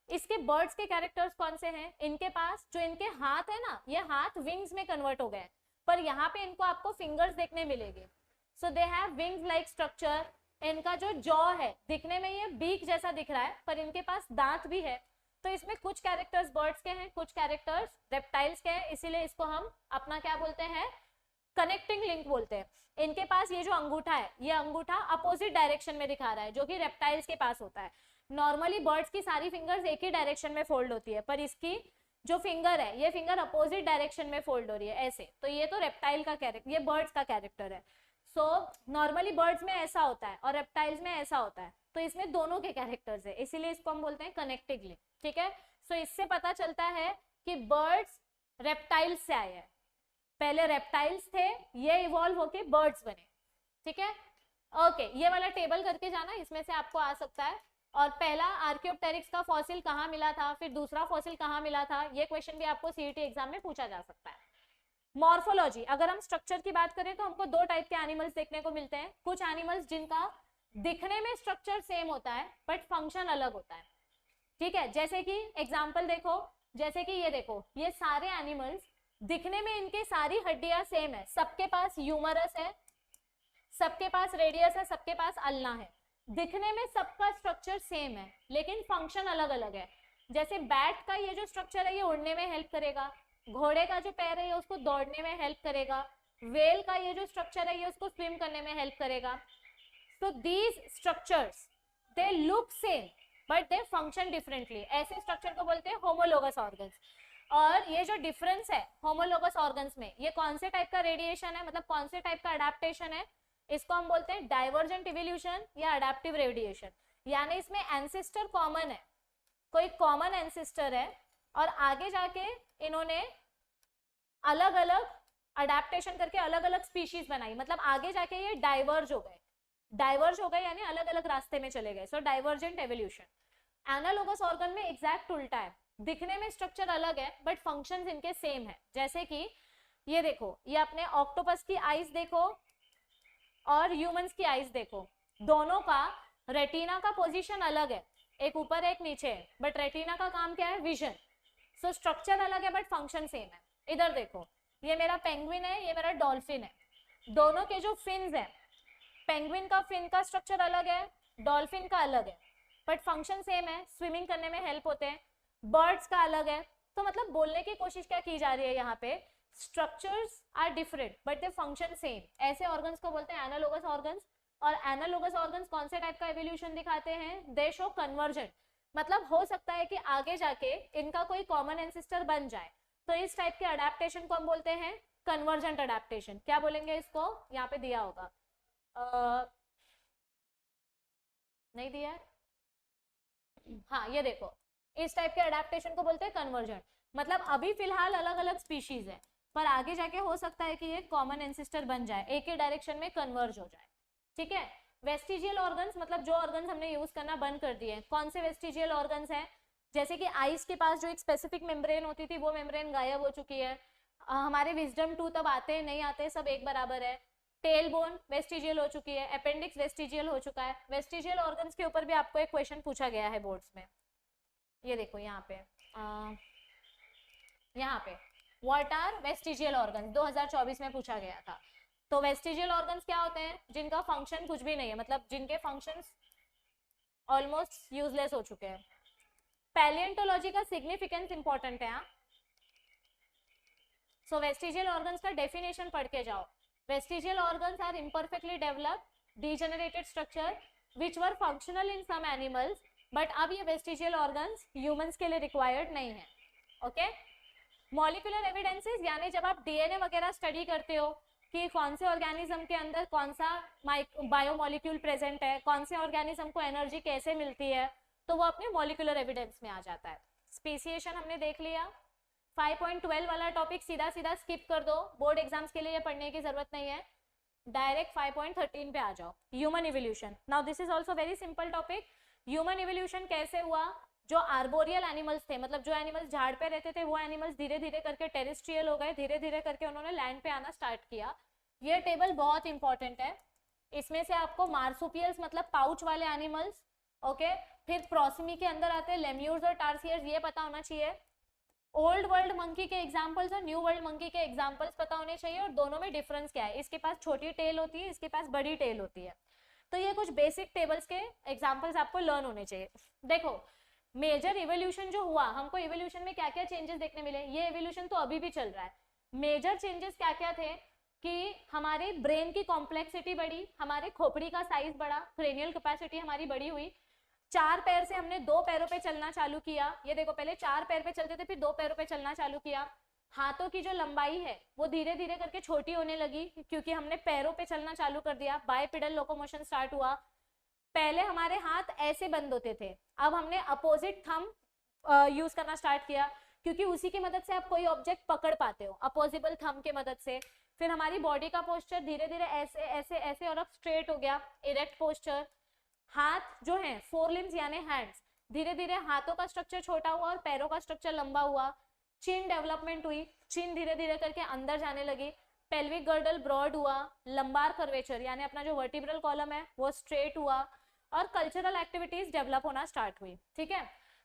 इसके बर्ड्स के कैरेक्टर्स कौन से हैं, इनके पास जो इनके हाथ है ना, ये हाथ विंग्स में कन्वर्ट हो गए, पर यहाँ पे इनको आपको फिंगर्स देखने मिलेंगे। So they have wings like structure. इनका जो जॉ है दिखने में ये बीक जैसा दिख रहा है पर इनके पास दांत भी है। तो इसमें कुछ कैरेक्टर्स बर्ड्स के हैं, कुछ कैरेक्टर्स रेप्टाइल्स के हैं, इसीलिए इसको हम अपना क्या बोलते हैं, कनेक्टिंग लिंक बोलते हैं। इनके पास ये जो अंगूठा है, ये अंगूठा अपोजिट डायरेक्शन में दिखा रहा है जो कि रेप्टाइल्स के पास होता है। नॉर्मली बर्ड्स की सारी फिंगर्स एक ही डायरेक्शन में फोल्ड होती है, पर इसकी जो फिंगर है ये फिंगर अपोजिट डायरेक्शन में फोल्ड हो रही है ऐसे। तो ये तो रेप्टाइल का कैरेक्टर, ये बर्ड्स का कैरेक्टर है। सो नॉर्मली बर्ड्स में ऐसा होता है और रेप्टाइल्स में ऐसा होता है, तो इसमें दोनों के कैरेक्टर्स है, इसीलिए इसको हम बोलते हैं कनेक्टिंग लिंक। ठीक है, सो इससे पता चलता है कि बर्ड्स रेप्टाइल्स से आए हैं, पहले रेप्टाइल्स थे, ये इवॉल्व होके बर्ड्स बने। ठीक है, ओके, ये वाला टेबल करके जाना, इसमें से आपको आ सकता है। और पहला आर्कियोप्टेरिक्स का फॉसिल कहाँ मिला था, फिर दूसरा फॉसिल कहाँ मिला था, ये क्वेश्चन भी आपको सीईटी एग्जाम में पूछा जा सकता है। मॉर्फोलॉजी, अगर हम स्ट्रक्चर की बात करें तो हमको दो टाइप के एनिमल्स देखने को मिलते हैं। कुछ एनिमल्स जिनका दिखने में स्ट्रक्चर सेम होता है बट फंक्शन अलग होता है। ठीक है, जैसे कि एग्जांपल देखो, जैसे कि ये देखो, ये सारे एनिमल्स दिखने में इनके सारी हड्डियां सेम है, सबके पास ह्यूमरस है, सबके पास रेडियस है, सबके पास अल्ना है, दिखने में सबका स्ट्रक्चर सेम है लेकिन फंक्शन अलग अलग है। जैसे बैट का ये जो स्ट्रक्चर है ये उड़ने में हेल्प करेगा, घोड़े का जो पैर है ये उसको दौड़ने में हेल्प करेगा, व्हेल का ये जो स्ट्रक्चर है ये उसको स्विम करने में हेल्प करेगा। So these structures they look same but they function differently, ऐसे स्ट्रक्चर को बोलते हैं होमोलोगस ऑर्गन्स। और ये जो डिफरेंस है होमोलोगस ऑर्गन्स में, ये कौन से टाइप का रेडिएशन है, मतलब कौन से टाइप का अडेप्टेशन है, इसको हम बोलते हैं डाइवर्जेंट इवोल्यूशन या अडेप्टिव रेडिएशन। यानी इसमें एंसेस्टर कॉमन है, कोई कॉमन एंसेस्टर है और आगे जाके इन्होंने अलग अलग अडेप्टेशन करके अलग अलग स्पीशीज बनाई, मतलब आगे जाके ये डाइवर्ज हो गए यानी अलग अलग रास्ते में चले गए। सो डाइवर्जेंट एवोल्यूशन। एनालोगस ऑर्गन में एग्जैक्ट उल्टा है, दिखने में स्ट्रक्चर अलग है बट फंक्शंस इनके सेम है। जैसे कि ये देखो, ये अपने ऑक्टोपस की आईज देखो और ह्यूमंस की आईज देखो, दोनों का रेटिना का पोजीशन अलग है, एक ऊपर है एक नीचे है, बट रेटिना का काम क्या है, विजन। सो स्ट्रक्चर अलग है बट फंक्शन सेम है। इधर देखो, ये मेरा पेंगुइन है, ये मेरा डॉल्फिन है, दोनों के जो फिन्स है, पेंगुइन का फिन का स्ट्रक्चर अलग है, डॉल्फिन का अलग है, बट फंक्शन सेम है, स्विमिंग करने में हेल्प होते हैं। बर्ड्स का अलग है, तो मतलब बोलने की कोशिश क्या की जा रही है यहाँ पे, structures are different but they function same, ऐसे ऑर्गन्स को बोलते हैं एनालोगस ऑर्गन्स। और एनालोगस ऑर्गन्स कौन से टाइप का एवोल्यूशन दिखाते हैं, दे शो कन्वर्जेंट, मतलब हो सकता है कि आगे जाके इनका कोई कॉमन एंसेस्टर बन जाए, तो इस टाइप के अडेप्टेशन को हम बोलते हैं कन्वर्जेंट अडेप्टेशन। क्या बोलेंगे इसको, यहाँ पे दिया होगा, नहीं दिया है, हाँ ये देखो, इस टाइप के अडेप्टेशन को बोलते हैं कन्वर्जेंट। मतलब अभी फिलहाल अलग अलग स्पीशीज है, पर आगे जाके हो सकता है कि ये कॉमन एंसेस्टर बन जाए, एक ही डायरेक्शन में कन्वर्ज हो जाए, ठीक है। वेस्टिजियल ऑर्गन्स, मतलब जो ऑर्गन्स हमने यूज करना बंद कर दिए, कौन से वेस्टिजियल ऑर्गन्स हैं, जैसे कि आइस के पास जो एक स्पेसिफिक मेम्ब्रेन होती थी वो मेम्ब्रेन गायब हो चुकी है, हमारे विजडम टूथ अब आते नहीं आते सब एक बराबर है, टेल बोन वेस्टिजियल हो चुकी है, अपेंडिक्स वेस्टिजियल हो चुका है। वेस्टिजियल ऑर्गन्स के ऊपर भी आपको एक क्वेश्चन पूछा गया है बोर्ड्स में, ये देखो यहाँ पे, यहाँ पे व्हाट आर वेस्टिजियल ऑर्गन्स 2024 में पूछा गया था। तो वेस्टिजियल ऑर्गन्स क्या होते हैं, जिनका फंक्शन कुछ भी नहीं है, मतलब जिनके फंक्शंस ऑलमोस्ट यूजलेस हो चुके हैं। पैलिएंटोलॉजी का सिग्निफिकेंस इंपॉर्टेंट है। सो वेस्टिजियल ऑर्गन्स का डेफिनेशन पढ़ के जाओ। Vestigial organs are imperfectly developed degenerated structure which were functional in some animals, but अब ये वेस्टिजियल ऑर्गन्स ह्यूमंस के लिए रिक्वायर्ड नहीं है, ओके। मॉलिक्यूलर एविडेंसेस, यानी जब आप डीएनए वगैरह स्टडी करते हो कि कौन से ऑर्गेनिज्म के अंदर कौन सा बायोमोलिक्यूल प्रेजेंट है, कौन से ऑर्गेनिज्म को एनर्जी कैसे मिलती है, तो वो अपने मॉलिक्यूलर एविडेंस में आ जाता है। स्पेसिएशन हमने देख लिया। 5.12 वाला टॉपिक सीधा सीधा स्किप कर दो, बोर्ड एग्जाम्स के लिए ये पढ़ने की जरूरत नहीं है, डायरेक्ट 5.13 पे आ जाओ, human evolution. Now this is also very simple topic. Human evolution कैसे हुआ, जो आर्बोरियल एनिमल्स थे, मतलब जो एनिमल्स झाड़ पे रहते थे, वो एनिमल्स धीरे धीरे करके टेरेस्ट्रियल हो गए, धीरे धीरे करके उन्होंने लैंड पे आना स्टार्ट किया। ये टेबल बहुत इंपॉर्टेंट है, इसमें से आपको मार्सुपियल्स मतलब पाउच वाले एनिमल्स, ओके, फिर प्रोसिमी के अंदर आते हैं लेम्यूर्स और टार्सियर्स, ये पता होना चाहिए। ओल्ड वर्ल्ड मंकी के एग्जांपल्स और न्यू वर्ल्ड मंकी के एग्जांपल्स पता होने चाहिए, और दोनों में डिफरेंस क्या है, इसके पास छोटी टेल होती है, इसके पास बड़ी टेल होती है। तो ये कुछ बेसिक टेबल्स के एग्जांपल्स आपको लर्न होने चाहिए। देखो मेजर इवोल्यूशन जो हुआ, हमको इवोल्यूशन में क्या क्या चेंजेस देखने मिले, ये इवोल्यूशन तो अभी भी चल रहा है। मेजर चेंजेस क्या क्या थे कि हमारे ब्रेन की कॉम्प्लेक्सिटी बढ़ी, हमारे खोपड़ी का साइज बढ़ा, क्रेनियल कैपेसिटी हमारी बड़ी हुई, 4 पैर से हमने 2 पैरों पे चलना चालू किया। ये देखो पहले 4 पैर पे चलते थे, फिर 2 पैरों पे चलना चालू किया। हाथों की जो लंबाई है वो धीरे धीरे करके छोटी होने लगी, क्योंकि हमने पैरों पे चलना चालू कर दिया, बाइपेडल लोकोमोशन स्टार्ट हुआ। पहले हमारे हाथ ऐसे बंद होते थे, अब हमने अपोजिट थंब यूज करना स्टार्ट किया, क्योंकि उसी की मदद से आप कोई ऑब्जेक्ट पकड़ पाते हो, अपोजिबल थंब के मदद से। फिर हमारी बॉडी का पोस्चर धीरे धीरे ऐसे ऐसे ऐसे और अब स्ट्रेट हो गया, इरेक्ट पोस्चर। हाथ जो है, 4 लिम्स यानी हैंड्स, धीरे धीरे हाथों का स्ट्रक्चर छोटा हुआ और पैरों का स्ट्रक्चर लंबा हुआ। चिन डेवलपमेंट हुई, चिन धीरे धीरे करके अंदर जाने लगी। पेल्विक गर्डल ब्रॉड हुआ, लंबार कर्वेचर यानी अपना जो वर्टिब्रल कॉलम है वो स्ट्रेट हुआ, और कल्चरल एक्टिविटीज डेवलप होना स्टार्ट हुई, ठीक है।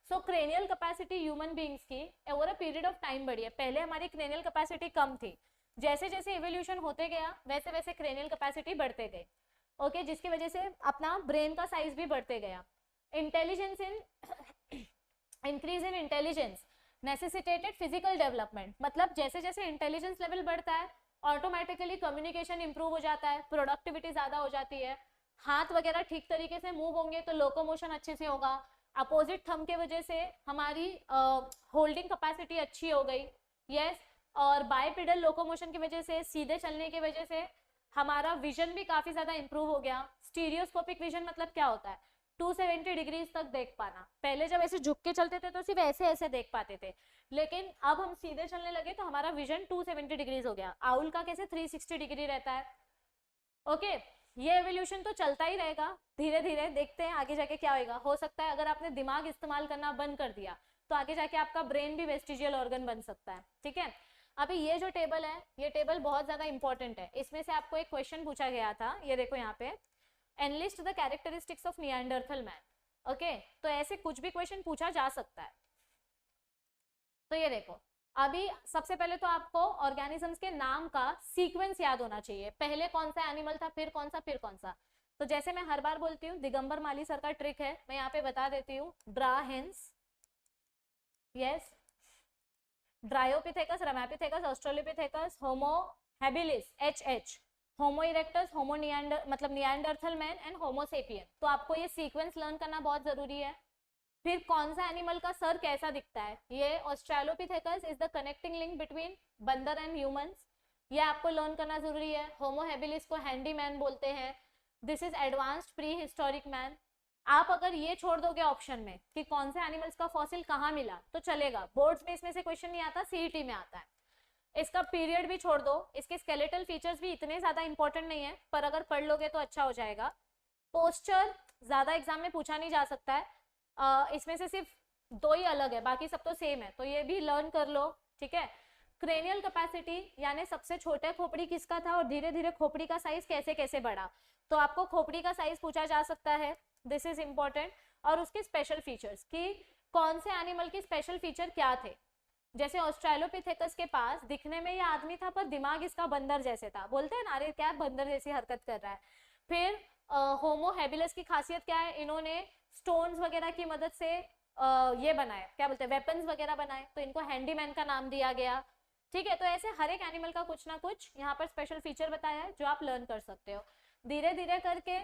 सो क्रेनियल कैपेसिटी ह्यूमन बीइंग्स की over a period of time बढ़ी है। पहले हमारी क्रेनियल कैपेसिटी कम थी, जैसे जैसे इवोल्यूशन होते गया वैसे वैसे क्रेनियल कैपेसिटी बढ़ते गए, ओके, जिसकी वजह से अपना ब्रेन का साइज भी बढ़ते गया। Intelligence in increase in intelligence necessitated physical development, मतलब जैसे जैसे इंटेलिजेंस लेवल बढ़ता है ऑटोमेटिकली कम्युनिकेशन इंप्रूव हो जाता है, प्रोडक्टिविटी ज्यादा हो जाती है, हाथ वगैरह ठीक तरीके से मूव होंगे तो लोकोमोशन अच्छे से होगा। अपोजिट थंब के वजह से हमारी होल्डिंग कैपेसिटी अच्छी हो गई, यस, और बाइपेडल लोकोमोशन की वजह से, सीधे चलने की वजह से हमारा विजन भी काफी ज्यादा इंप्रूव हो गया। स्टीरियोस्कोपिक विजन मतलब क्या होता है, 270 डिग्रीज तक देख पाना। पहले जब ऐसे झुक के चलते थे तो सिर्फ ऐसे ऐसे देख पाते थे, लेकिन अब हम सीधे चलने लगे तो हमारा विजन 270 डिग्रीज हो गया। आउल का कैसे 360 डिग्री रहता है, ओके। ये एवोल्यूशन तो चलता ही रहेगा, धीरे धीरे देखते हैं आगे जाके क्या होगा। हो सकता है अगर आपने दिमाग इस्तेमाल करना बंद कर दिया तो आगे जाके आपका ब्रेन भी वेस्टिजियल ऑर्गन बन सकता है, ठीक है। अभी ये जो टेबल है, ये टेबल बहुत ज्यादा इंपॉर्टेंट है, इसमें से आपको एक क्वेश्चन पूछा गया था, ये देखो यहाँ पे, analyst the characteristics of Neanderthal man, okay. तो ऐसे कुछ भी क्वेश्चन पूछा जा सकता है। तो ये देखो, अभी सबसे पहले तो आपको ऑर्गेनिजम्स के नाम का सीक्वेंस याद होना चाहिए, पहले कौन सा एनिमल था, फिर कौन सा, फिर कौन सा। तो जैसे मैं हर बार बोलती हूँ, दिगंबर माली सर का ट्रिक है, मैं यहाँ पे बता देती हूँ, ड्रा हेंस, yes, Dryopithecus, Ramapithecus, Australopithecus, Homo habilis HH, Homo erectus, Homo मतलब Neanderthal man and Homo sapien. तो आपको ये सीक्वेंस लर्न करना बहुत जरूरी है। फिर कौन सा एनिमल का सर कैसा दिखता है, ये Australopithecus is the connecting link between बंदर एंड ह्यूमंस, ये आपको लर्न करना जरूरी है। होमो हैबिलिस को हैंडी मैन बोलते हैं, this is advanced pre historic man. आप अगर ये छोड़ दोगे ऑप्शन में कि कौन से एनिमल्स का फॉसिल कहाँ मिला तो चलेगा, बोर्ड्स में इसमें से क्वेश्चन नहीं आता, सीईटी में आता है। इसका पीरियड भी छोड़ दो, इसके स्केलेटल फीचर्स भी इतने ज्यादा इंपॉर्टेंट नहीं है, पर अगर पढ़ लोगे तो अच्छा हो जाएगा। पोस्चर ज्यादा एग्जाम में पूछा नहीं जा सकता है, इसमें से सिर्फ 2 ही अलग है, बाकी सब तो सेम है, तो ये भी लर्न कर लो, ठीक है। क्रेनियल कैपेसिटी यानी सबसे छोटे खोपड़ी किसका था और धीरे धीरे खोपड़ी का साइज कैसे कैसे बढ़ा, तो आपको खोपड़ी का साइज पूछा जा सकता है, दिस इज इंपॉर्टेंट। और उसके स्पेशल फीचर्स कि कौन से एनिमल के स्पेशल फीचर क्या थे, जैसे ऑस्ट्रेलोपिथेकस के पास दिखने में ये आदमी था पर दिमाग इसका बंदर जैसे था, बोलते हैं ना अरे क्या बंदर जैसी हरकत कर रहा है। फिर होमो हैबिलिस की खासियत क्या है, इन्होंने स्टोन्स वगैरह की मदद से ये बनाए, क्या बोलते हैं, वेपन्स वगैरह बनाए, तो इनको हैंडीमैन का नाम दिया गया, ठीक है। तो ऐसे हर एक एनिमल का कुछ ना कुछ यहाँ पर स्पेशल फीचर बताया है जो आप लर्न कर सकते हो। धीरे धीरे करके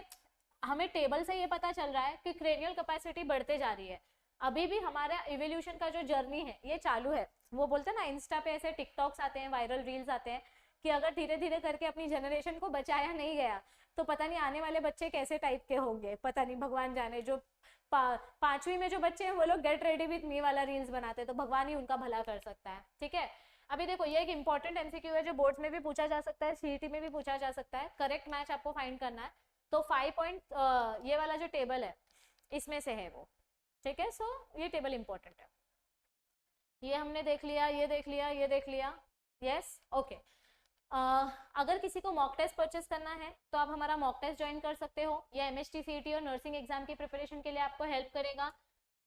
हमें टेबल से ये पता चल रहा है कि क्रेनियल कैपेसिटी बढ़ते जा रही है। अभी भी हमारा इवोल्यूशन का जो जर्नी है ये चालू है। वो बोलते हैं ना इंस्टा पे ऐसे टिकटॉक्स आते हैं, वायरल रील्स आते हैं कि अगर धीरे धीरे करके अपनी जनरेशन को बचाया नहीं गया तो पता नहीं आने वाले बच्चे कैसे टाइप के होंगे, पता नहीं, भगवान जाने। जो 5वीं में जो बच्चे हैं वो लोग गेट रेडी विथ मी वाला रील्स बनाते हैं, तो भगवान ही उनका भला कर सकता है, ठीक है। अभी देखो ये एक इंपॉर्टेंट एमसीक्यू है जो बोर्ड्स में भी पूछा जा सकता है, सीईटी में भी पूछा जा सकता है। करेक्ट मैच आपको फाइंड करना है, तो 5 पॉइंट ये वाला जो टेबल है इसमें से है वो, ठीक है। सो ये टेबल इंपॉर्टेंट है। ये हमने देख लिया, ये देख लिया, ये देख लिया, यस, ओके। अगर किसी को मॉक टेस्ट परचेस करना है तो आप हमारा मॉक टेस्ट ज्वाइन कर सकते हो, या एमएचटी सीईटी और नर्सिंग एग्जाम की प्रिपरेशन के लिए आपको हेल्प करेगा।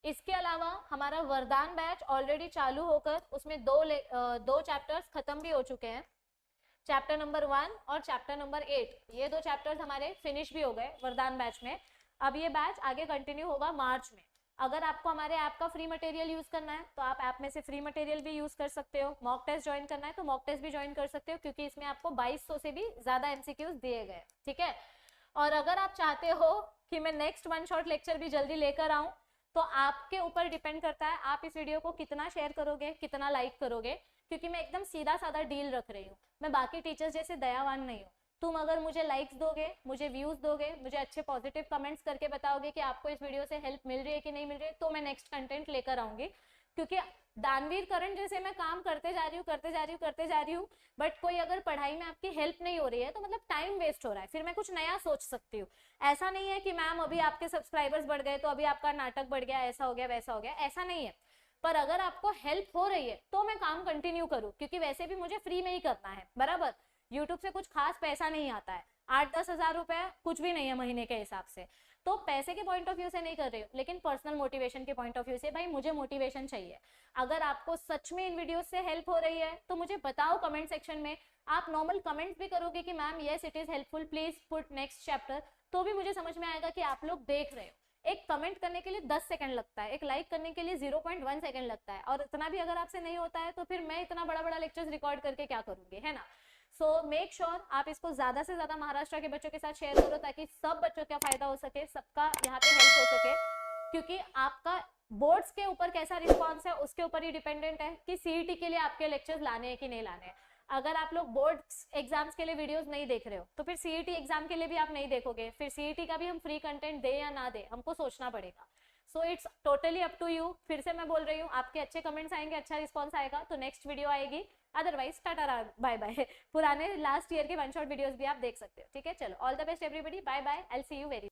इसके अलावा हमारा वरदान बैच ऑलरेडी चालू होकर उसमें 2 चैप्टर्स खत्म भी हो चुके हैं, चैप्टर नंबर 1 और चैप्टर नंबर 8, ये 2 चैप्टर्स हमारे फिनिश भी हो गए वरदान बैच में। अब ये बैच आगे कंटिन्यू होगा मार्च में। अगर आपको हमारे ऐप का फ्री मटेरियल यूज करना है तो आप ऐप में से फ्री मटेरियल भी यूज कर सकते हो। मॉक टेस्ट ज्वाइन करना है तो मॉक टेस्ट भी ज्वाइन कर सकते हो, क्योंकि इसमें आपको 2200 से भी ज्यादा एमसीक्यूज दिए गए, ठीक है। और अगर आप चाहते हो कि मैं नेक्स्ट 1 शॉट लेक्चर भी जल्दी लेकर आऊं तो आपके ऊपर डिपेंड करता है आप इस वीडियो को कितना शेयर करोगे, कितना लाइक करोगे, क्योंकि मैं एकदम सीधा साधा डील रख रही हूँ। मैं बाकी टीचर्स जैसे दयावान नहीं हूँ। तुम अगर मुझे लाइक्स दोगे, मुझे व्यूज दोगे, मुझे अच्छे पॉजिटिव कमेंट्स करके बताओगे कि आपको इस वीडियो से हेल्प मिल रही है कि नहीं मिल रही है, तो मैं नेक्स्ट कंटेंट लेकर आऊंगी। क्योंकि दानवीर करण जैसे मैं काम करते जा रही हूँ, बट कोई अगर पढ़ाई में आपकी हेल्प नहीं हो रही है तो मतलब टाइम वेस्ट हो रहा है, फिर मैं कुछ नया सोच सकती हूँ। ऐसा नहीं है कि मैम अभी आपके सब्सक्राइबर्स बढ़ गए तो अभी आपका नाटक बढ़ गया, ऐसा हो गया वैसा हो गया, ऐसा नहीं है। पर अगर आपको हेल्प हो रही है तो मैं काम कंटिन्यू करूँ, क्योंकि वैसे भी मुझे फ्री में ही करना है, बराबर। यूट्यूब से कुछ खास पैसा नहीं आता है, 8-10 हजार रुपए कुछ भी नहीं है महीने के हिसाब से, तो पैसे के पॉइंट ऑफ व्यू से नहीं कर रही हूँ, लेकिन पर्सनल मोटिवेशन के पॉइंट ऑफ व्यू से, भाई मुझे मोटिवेशन चाहिए। अगर आपको सच में इन वीडियोस से हेल्प हो रही है तो मुझे बताओ कमेंट सेक्शन में। आप नॉर्मल कमेंट्स भी करोगे कि ma'am yes it is helpful, please put next chapter, तो भी मुझे समझ में आएगा कि आप लोग देख रहे हो। एक कमेंट करने के लिए 10 सेकंड लगता है, एक लाइक करने के लिए 0.1 सेकंड लगता है, और इतना भी अगर आपसे नहीं होता है तो फिर मैं इतना बड़ा बड़ा लेक्चर्स रिकॉर्ड करके क्या करूंगी, है ना। सो मेक श्योर आप इसको ज्यादा से ज्यादा महाराष्ट्र के बच्चों के साथ शेयर करो, ताकि सब बच्चों का फायदा हो सके, सबका यहाँ पे हेल्प हो सके। क्योंकि आपका बोर्ड्स के ऊपर कैसा रिस्पॉन्स है उसके ऊपर ही डिपेंडेंट है कि सीईटी के लिए आपके लेक्चर्स लाने हैं कि नहीं लाने हैं। अगर आप लोग बोर्ड्स एग्जाम्स के लिए वीडियोस नहीं देख रहे हो तो फिर सीईटी एग्जाम के लिए भी आप नहीं देखोगे, फिर सीईटी का भी हम फ्री कंटेंट दे या ना दे हमको सोचना पड़ेगा। So it's totally up to you. फिर से मैं बोल रही हूँ, आपके अच्छे कमेंट्स आएंगे, अच्छा रिस्पॉन्स आएगा तो नेक्स्ट वीडियो आएगी, अदरवाइज टाटा बाय बाय। पुराने लास्ट ईयर के 1 शॉट वीडियोस भी आप देख सकते हो, ठीक है। चलो all the best everybody, bye bye, I will see you very